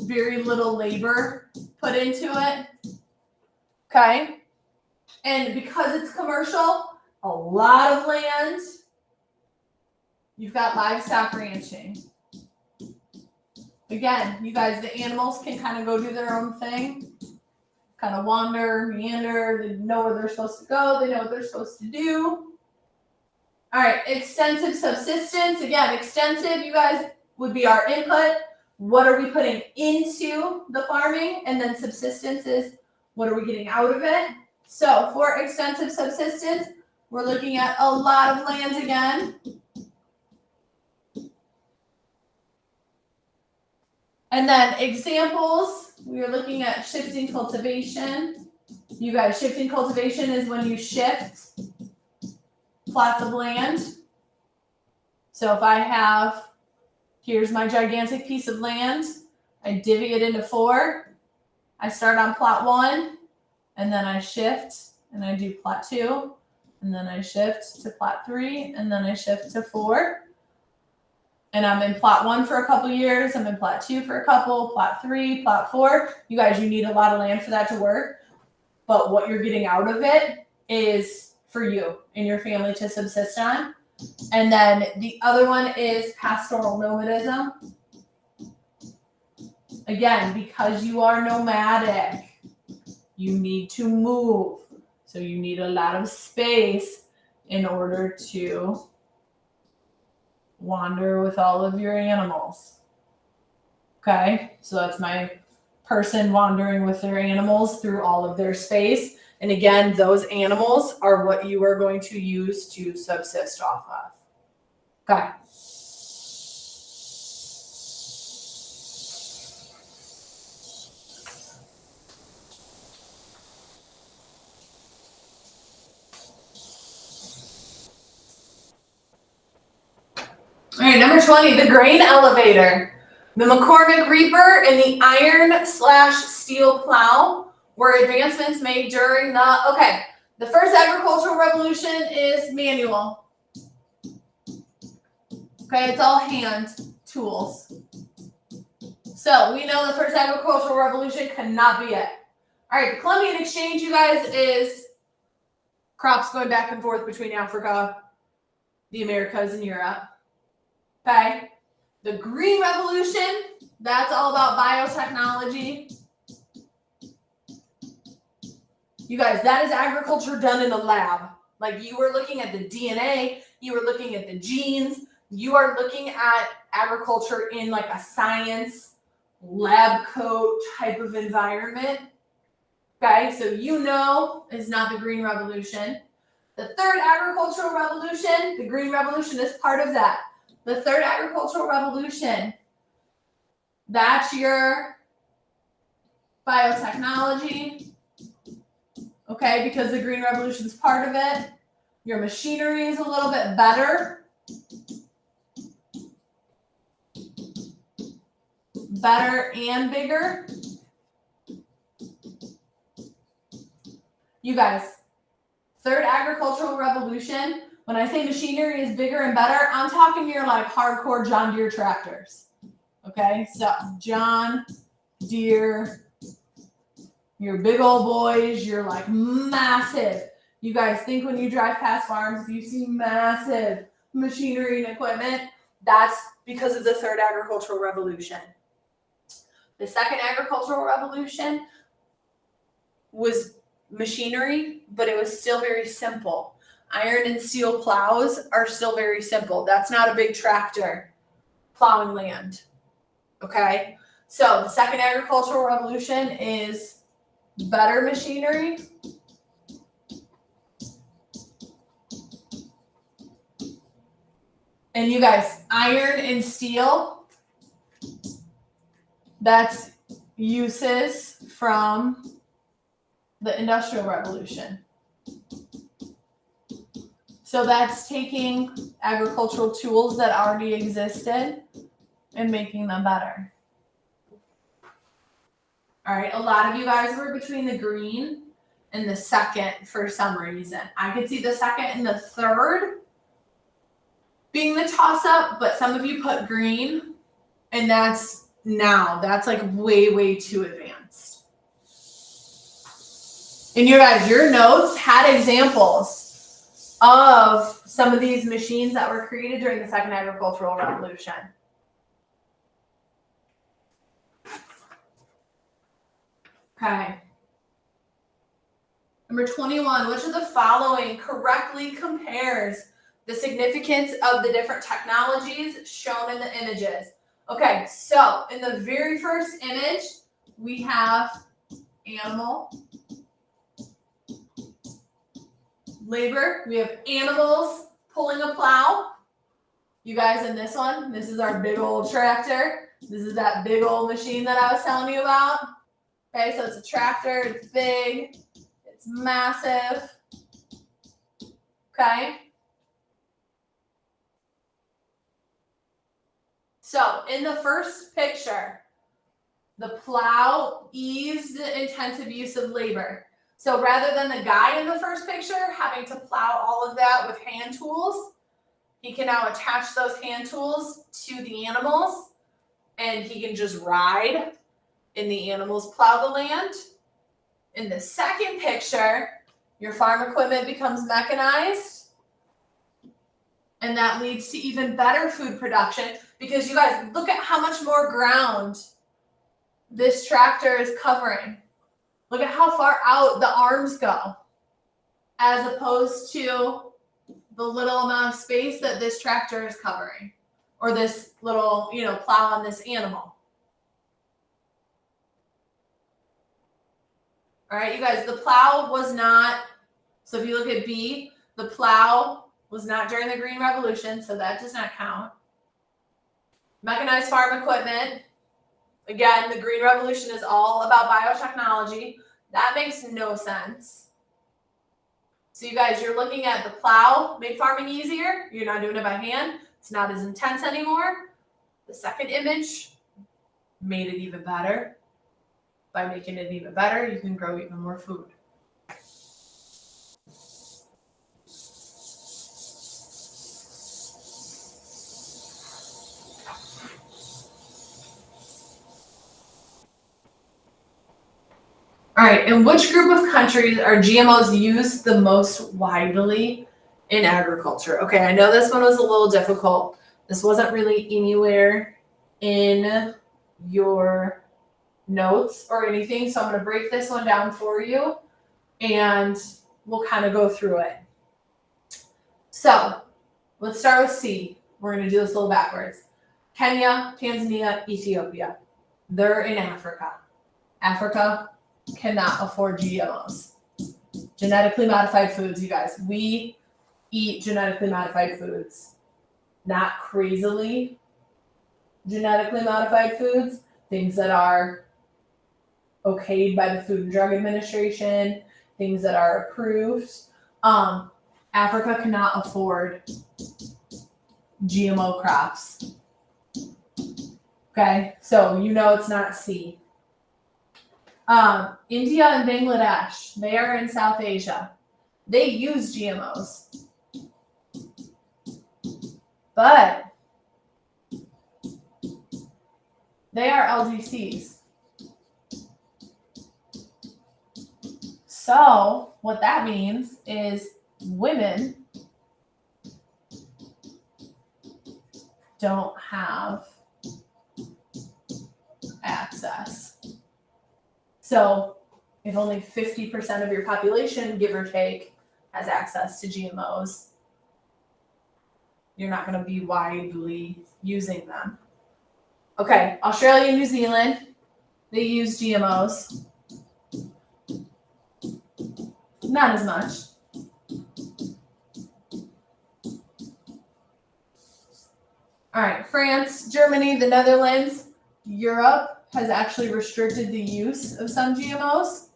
very little labor put into it. Okay. And because it's commercial, a lot of land, you've got livestock ranching. Again, you guys, the animals can kind of go do their own thing, kind of wander, meander, they know where they're supposed to go, they know what they're supposed to do. All right, extensive subsistence. Again, extensive, you guys, would be our input. What are we putting into the farming? And then subsistence is what are we getting out of it? So for extensive subsistence, we're looking at a lot of land again. And then examples, we are looking at shifting cultivation. You guys, shifting cultivation is when you shift plots of land. So if I have, here's my gigantic piece of land, I divvy it into 4. I start on plot 1, and then I shift, and I do plot 2, and then I shift to plot 3, and then I shift to 4. And I'm in plot 1 for a couple years. I'm in plot 2 for a couple, plot 3, plot 4. You guys, you need a lot of land for that to work. But what you're getting out of it is for you and your family to subsist on. And then the other one is pastoral nomadism. Again, because you are nomadic, you need to move. So you need a lot of space in order to wander with all of your animals. Okay, so that's my person wandering with their animals through all of their space. And again, those animals are what you are going to use to subsist off of. Okay. All right, number 20, the grain elevator. The McCormick Reaper and the iron/steel plow were advancements made during the first agricultural revolution is manual. Okay, it's all hand tools. So we know the first agricultural revolution cannot be it. All right, the Columbian Exchange, you guys, is crops going back and forth between Africa, the Americas, and Europe. Okay, the Green Revolution, that's all about biotechnology. You guys, that is agriculture done in a lab. Like you were looking at the DNA, you were looking at the genes, you are looking at agriculture in like a science lab coat type of environment. Okay, so you know it's not the Green Revolution. The third agricultural revolution, the green revolution is part of that. The third agricultural revolution, that's your biotechnology, okay, because the green revolution is part of it. Your machinery is a little bit better. Better and bigger. You guys, third agricultural revolution, when I say machinery is bigger and better, I'm talking your like hardcore John Deere tractors. Okay, so John Deere, your big old boys, you're like massive. You guys think when you drive past farms, you see massive machinery and equipment, that's because of the third agricultural revolution. The second agricultural revolution was machinery, but it was still very simple. Iron and steel plows are still very simple. That's not a big tractor plowing land. Okay, so the second agricultural revolution is better machinery. And you guys, iron and steel, that's uses from the Industrial Revolution. So that's taking agricultural tools that already existed and making them better. All right, a lot of you guys were between the green and the second for some reason. I could see the second and the third being the toss-up, but some of you put green, and that's like way too advanced. And you guys, your notes had examples of some of these machines that were created during the second agricultural revolution. Okay. Number 21, which of the following correctly compares the significance of the different technologies shown in the images? Okay, so in the very first image, we have animal labor. We have animals pulling a plow. You guys, in this one, this is our big old tractor. This is that big old machine that I was telling you about. Okay, so it's a tractor, it's big, it's massive. Okay. So in the first picture, the plow eased the intensive use of labor. So rather than the guy in the first picture having to plow all of that with hand tools, he can now attach those hand tools to the animals and he can just ride and the animals plow the land. In the second picture, your farm equipment becomes mechanized and that leads to even better food production because you guys, look at how much more ground this tractor is covering. Look at how far out the arms go as opposed to the little amount of space that this tractor is covering or this little, plow on this animal. All right, you guys, the plow was not, so if you look at B, the plow was not during the Green Revolution, so that does not count. Mechanized farm equipment, again, the Green Revolution is all about biotechnology. That makes no sense. So you guys, you're looking at the plow made farming easier. You're not doing it by hand. It's not as intense anymore. The second image made it even better. By making it even better, you can grow even more food. All right, in which group of countries are GMOs used the most widely in agriculture? Okay, I know this one was a little difficult. This wasn't really anywhere in your notes or anything, so I'm going to break this one down for you and we'll kind of go through it. So let's start with C. We're going to do this a little backwards. Kenya, Tanzania, Ethiopia. They're in Africa. Africa cannot afford GMOs. Just Genetically modified foods, you guys. We eat genetically modified foods. Not crazily genetically modified foods. Things that are okayed by the Food and Drug Administration. Things that are approved. Africa cannot afford GMO crops. Okay, so you know it's not C. India and Bangladesh, they are in South Asia. They use GMOs. But they are LGCs. So what that means is women don't have access. So if only 50% of your population, give or take, has access to GMOs, you're not going to be widely using them. Okay, Australia and New Zealand, they use GMOs. Not as much. All right, France, Germany, the Netherlands, Europe has actually restricted the use of some GMOs.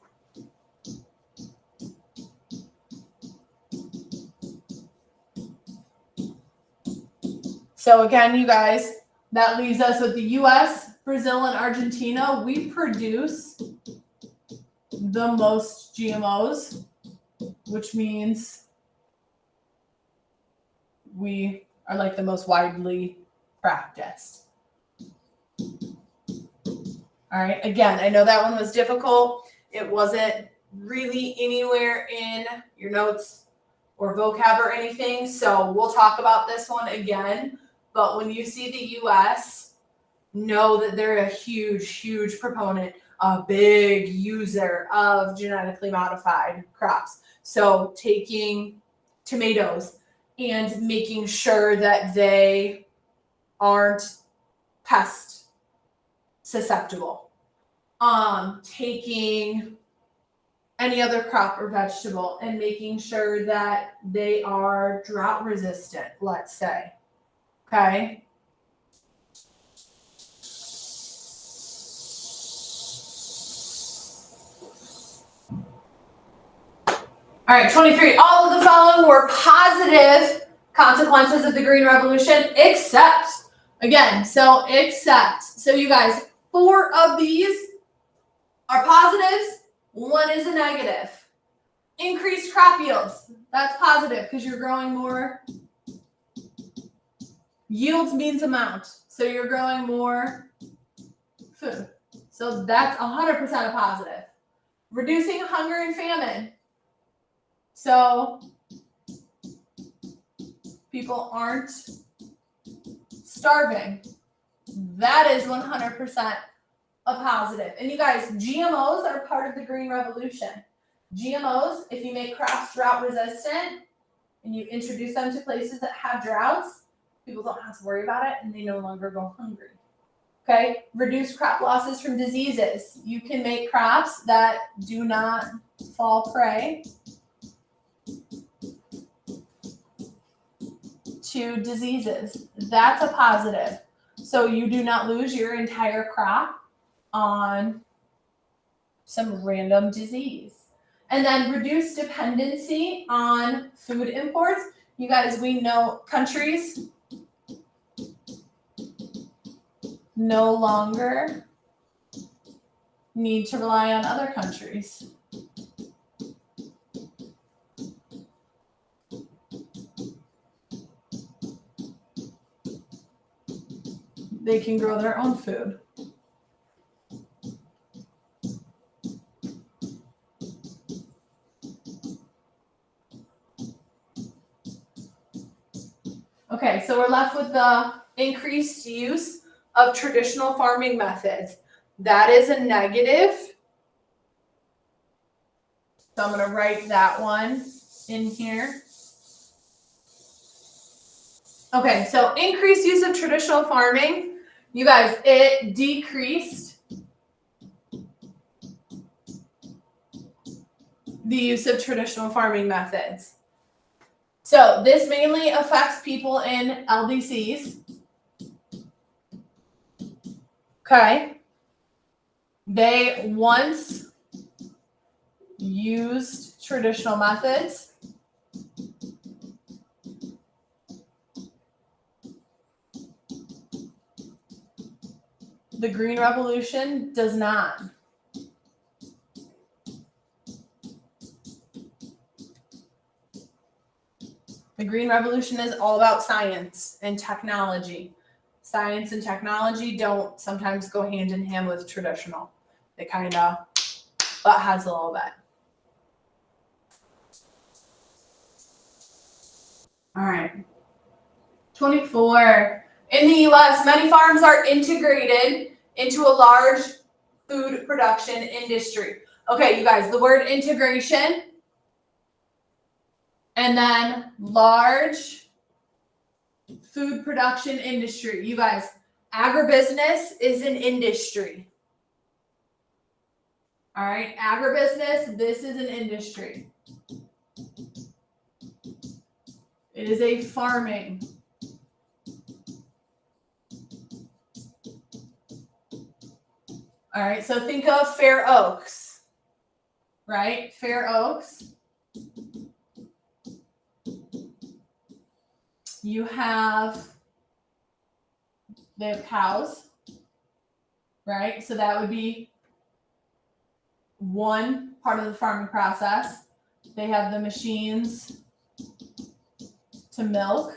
So again, you guys, that leaves us with the US, Brazil, and Argentina. We produce the most GMOs, which means we are like the most widely practiced. All right, again, I know that one was difficult. It wasn't really anywhere in your notes or vocab or anything, so we'll talk about this one again. But when you see the US, know that they're a huge, huge proponent, a big user of genetically modified crops. So taking tomatoes and making sure that they aren't pest susceptible. Taking any other crop or vegetable and making sure that they are drought resistant, let's say. Okay. All right, 23. All of the following were positive consequences of the Green Revolution, except, again, so except. So you guys, 4 of these are positives, 1 is a negative. Increased crop yields, that's positive because you're growing more. Yields means amount, so you're growing more food. So that's 100% a positive. Reducing hunger and famine. So people aren't starving. That is 100% a positive. And you guys, GMOs are part of the Green Revolution. GMOs, if you make crops drought resistant and you introduce them to places that have droughts, people don't have to worry about it and they no longer go hungry. Okay, reduce crop losses from diseases. You can make crops that do not fall prey to diseases. That's a positive. So you do not lose your entire crop on some random disease. And then reduce dependency on food imports. You guys, we know countries no longer need to rely on other countries. They can grow their own food. Okay, so we're left with the increased use of traditional farming methods. That is a negative. So I'm going to write that one in here. Okay, so increased use of traditional farming. You guys, it decreased the use of traditional farming methods. So this mainly affects people in LDCs. Okay. They once used traditional methods. The Green Revolution does not. The Green Revolution is all about science and technology. Science and technology don't sometimes go hand in hand with traditional. They kind of butt heads a little bit. All right. 24. In the U.S., many farms are integrated into a large food production industry. Okay, you guys, the word integration and then large food production industry. You guys, agribusiness is an industry. All right, agribusiness, this is an industry. It is a farming. All right, so think of Fair Oaks, right? Fair Oaks. You have, they have cows, right? So that would be one part of the farming process. They have the machines to milk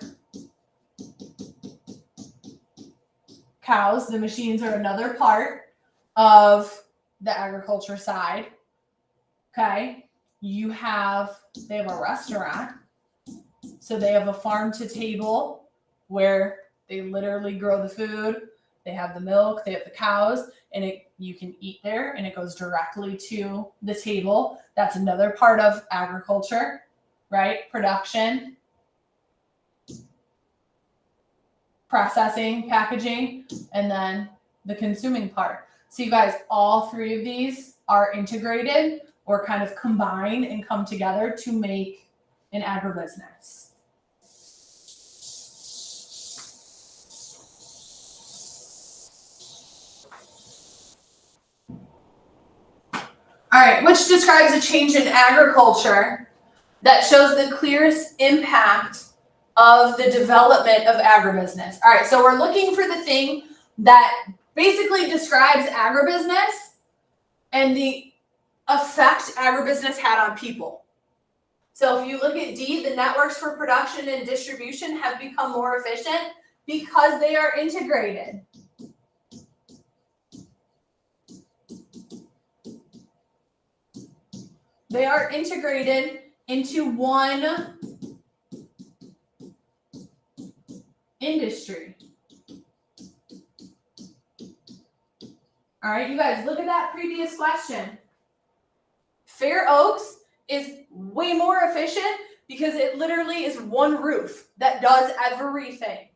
cows. The machines are another part of the agriculture side. Okay. They have a restaurant. So they have a farm to table where they literally grow the food. They have the milk, they have the cows, and you can eat there and it goes directly to the table. That's another part of agriculture, right? Production, processing, packaging, and then the consuming part. So you guys, all three of these are integrated or kind of combine and come together to make an agribusiness. All right, which describes a change in agriculture that shows the clearest impact of the development of agribusiness. All right, so we're looking for the thing that basically describes agribusiness and the effect agribusiness had on people. So if you look at D, the networks for production and distribution have become more efficient because they are integrated. They are integrated into one industry. All right, you guys, look at that previous question. Fair Oaks is way more efficient because it literally is one roof that does everything.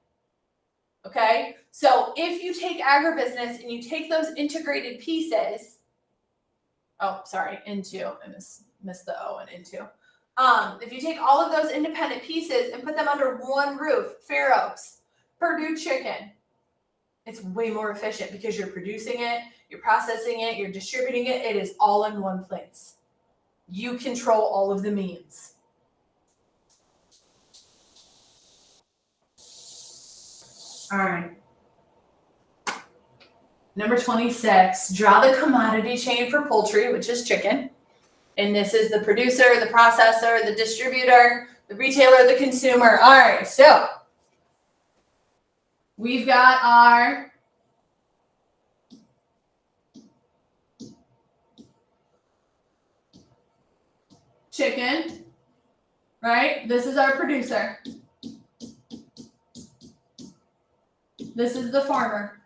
Okay, so if you take agribusiness and you take those integrated pieces, I missed the O and into. If you take all of those independent pieces and put them under one roof, Fair Oaks, Perdue Chicken, it's way more efficient because you're producing it, you're processing it, you're distributing it. It is all in one place. You control all of the means. All right. Number 26, draw the commodity chain for poultry, which is chicken. And this is the producer, the processor, the distributor, the retailer, the consumer. All right, so we've got our chicken, right? This is our producer. This is the farmer.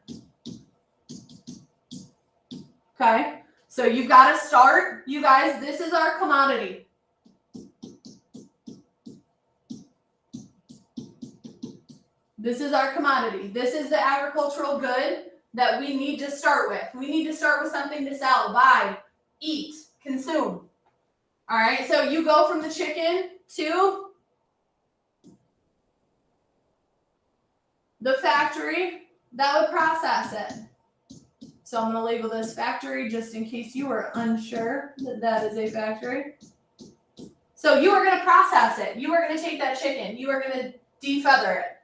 Okay, so you've got to start, you guys, this is our commodity. This is our commodity. This is the agricultural good that we need to start with. We need to start with something to sell, buy, eat, consume. All right, so you go from the chicken to the factory that would process it. So I'm going to label this factory just in case you were unsure that that is a factory. So you are going to process it. You are going to take that chicken. You are going to defeather it.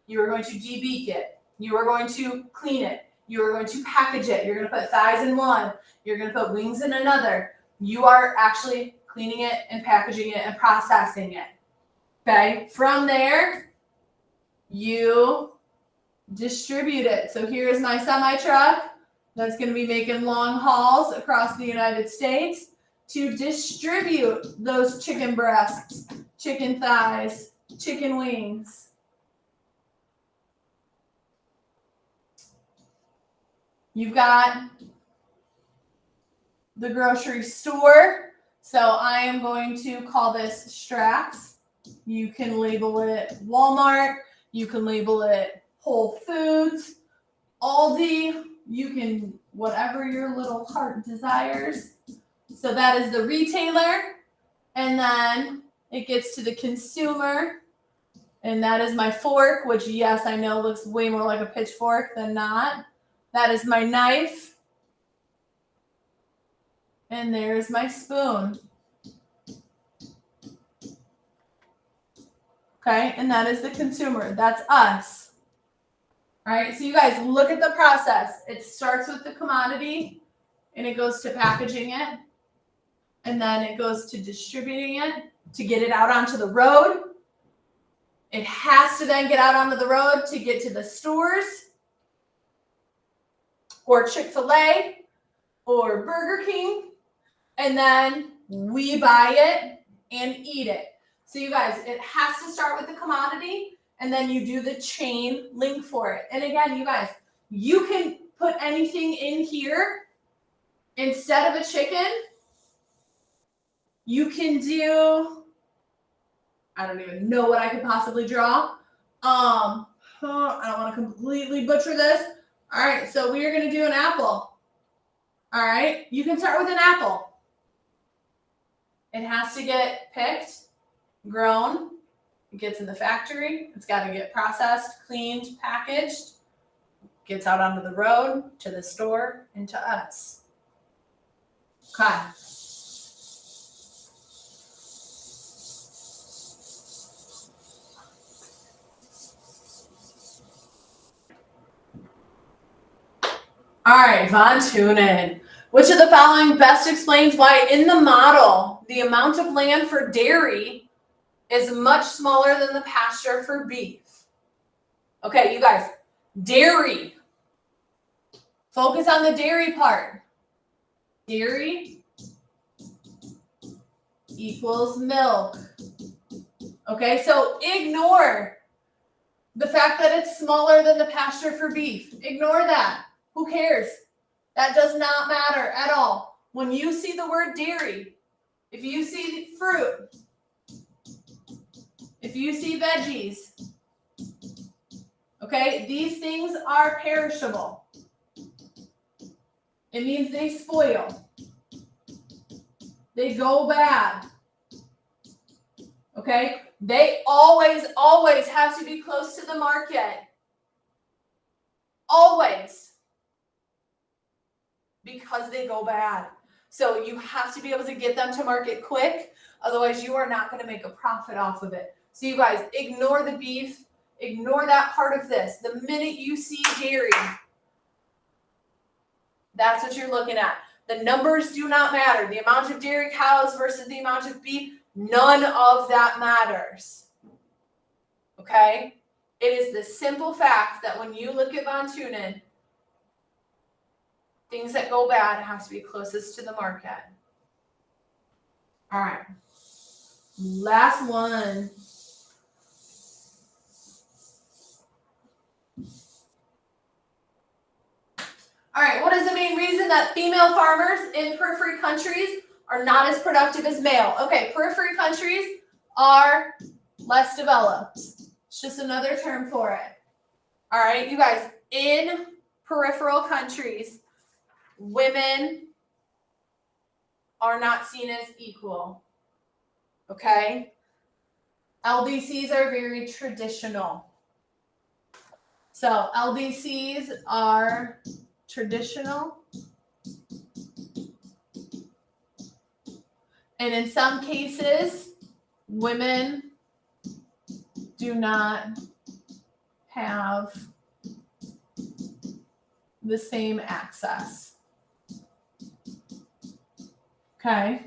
You are going to debeak it. You are going to clean it. You are going to package it. You're going to put thighs in one. You're going to put wings in another. You are actually cleaning it and packaging it and processing it. Okay? From there, you distribute it. So here's my semi truck that's going to be making long hauls across the United States to distribute those chicken breasts, chicken thighs, chicken wings. You've got the grocery store. So I am going to call this Strax. You can label it Walmart. You can label it Whole Foods, Aldi. You can, whatever your little heart desires. So that is the retailer. And then it gets to the consumer. And that is my fork, which, yes, I know looks way more like a pitchfork than not. That is my knife. And there's my spoon. Okay, and that is the consumer. That's us. All right, so you guys look at the process. It starts with the commodity, and it goes to packaging it, and then it goes to distributing it to get it out onto the road. It has to then get out onto the road to get to the stores, or Chick-fil-A, or Burger King, and then we buy it and eat it. So you guys, it has to start with the commodity, and then you do the chain link for it. And again, you guys, you can put anything in here. Instead of a chicken, you can do, I don't even know what I could possibly draw. I don't want to completely butcher this. All right, so we are going to do an apple. All right, you can start with an apple. It has to get picked, grown. It gets in the factory. It's got to get processed, cleaned, packaged. Gets out onto the road, to the store, and to us. Okay. All right, Von Thunen. Which of the following best explains why in the model, the amount of land for dairy is much smaller than the pasture for beef? Okay, you guys, dairy. Focus on the dairy part. Dairy equals milk. Okay, so ignore the fact that it's smaller than the pasture for beef. Ignore that. Who cares? That does not matter at all. When you see the word dairy, if you see fruit, if you see veggies, okay, these things are perishable. It means they spoil. They go bad. Okay? They always have to be close to the market. Always. Because they go bad. So you have to be able to get them to market quick. Otherwise, you are not going to make a profit off of it. So you guys, ignore the beef. Ignore that part of this. The minute you see dairy, that's what you're looking at. The numbers do not matter. The amount of dairy cows versus the amount of beef, none of that matters. Okay? It is the simple fact that when you look at Von Thunen, things that go bad have to be closest to the market. All right. Last one. All right, what is the main reason that female farmers in periphery countries are not as productive as male? Okay, periphery countries are less developed. It's just another term for it. All right, you guys, in peripheral countries, women are not seen as equal. okay? LDCs are very traditional. So LDCs are traditional. And in some cases, women do not have the same access. Okay?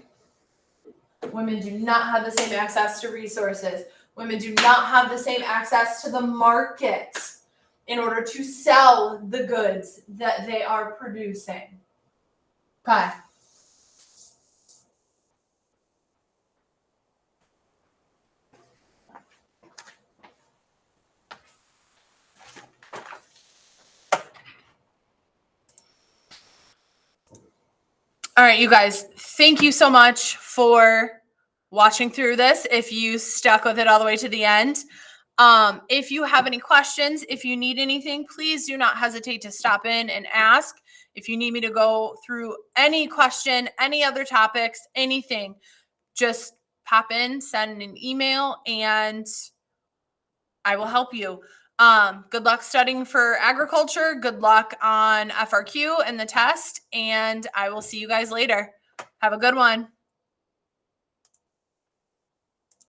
Women do not have the same access to resources. Women do not have the same access to the market in order to sell the goods that they are producing. Okay. All right, you guys, thank you so much for watching through this. If you stuck with it all the way to the end. If you have any questions, if you need anything, please do not hesitate to stop in and ask. If you need me to go through any question, any other topics, anything, just pop in, send an email, and I will help you. Good luck studying for agriculture. Good luck on FRQ and the test, and I will see you guys later. Have a good one.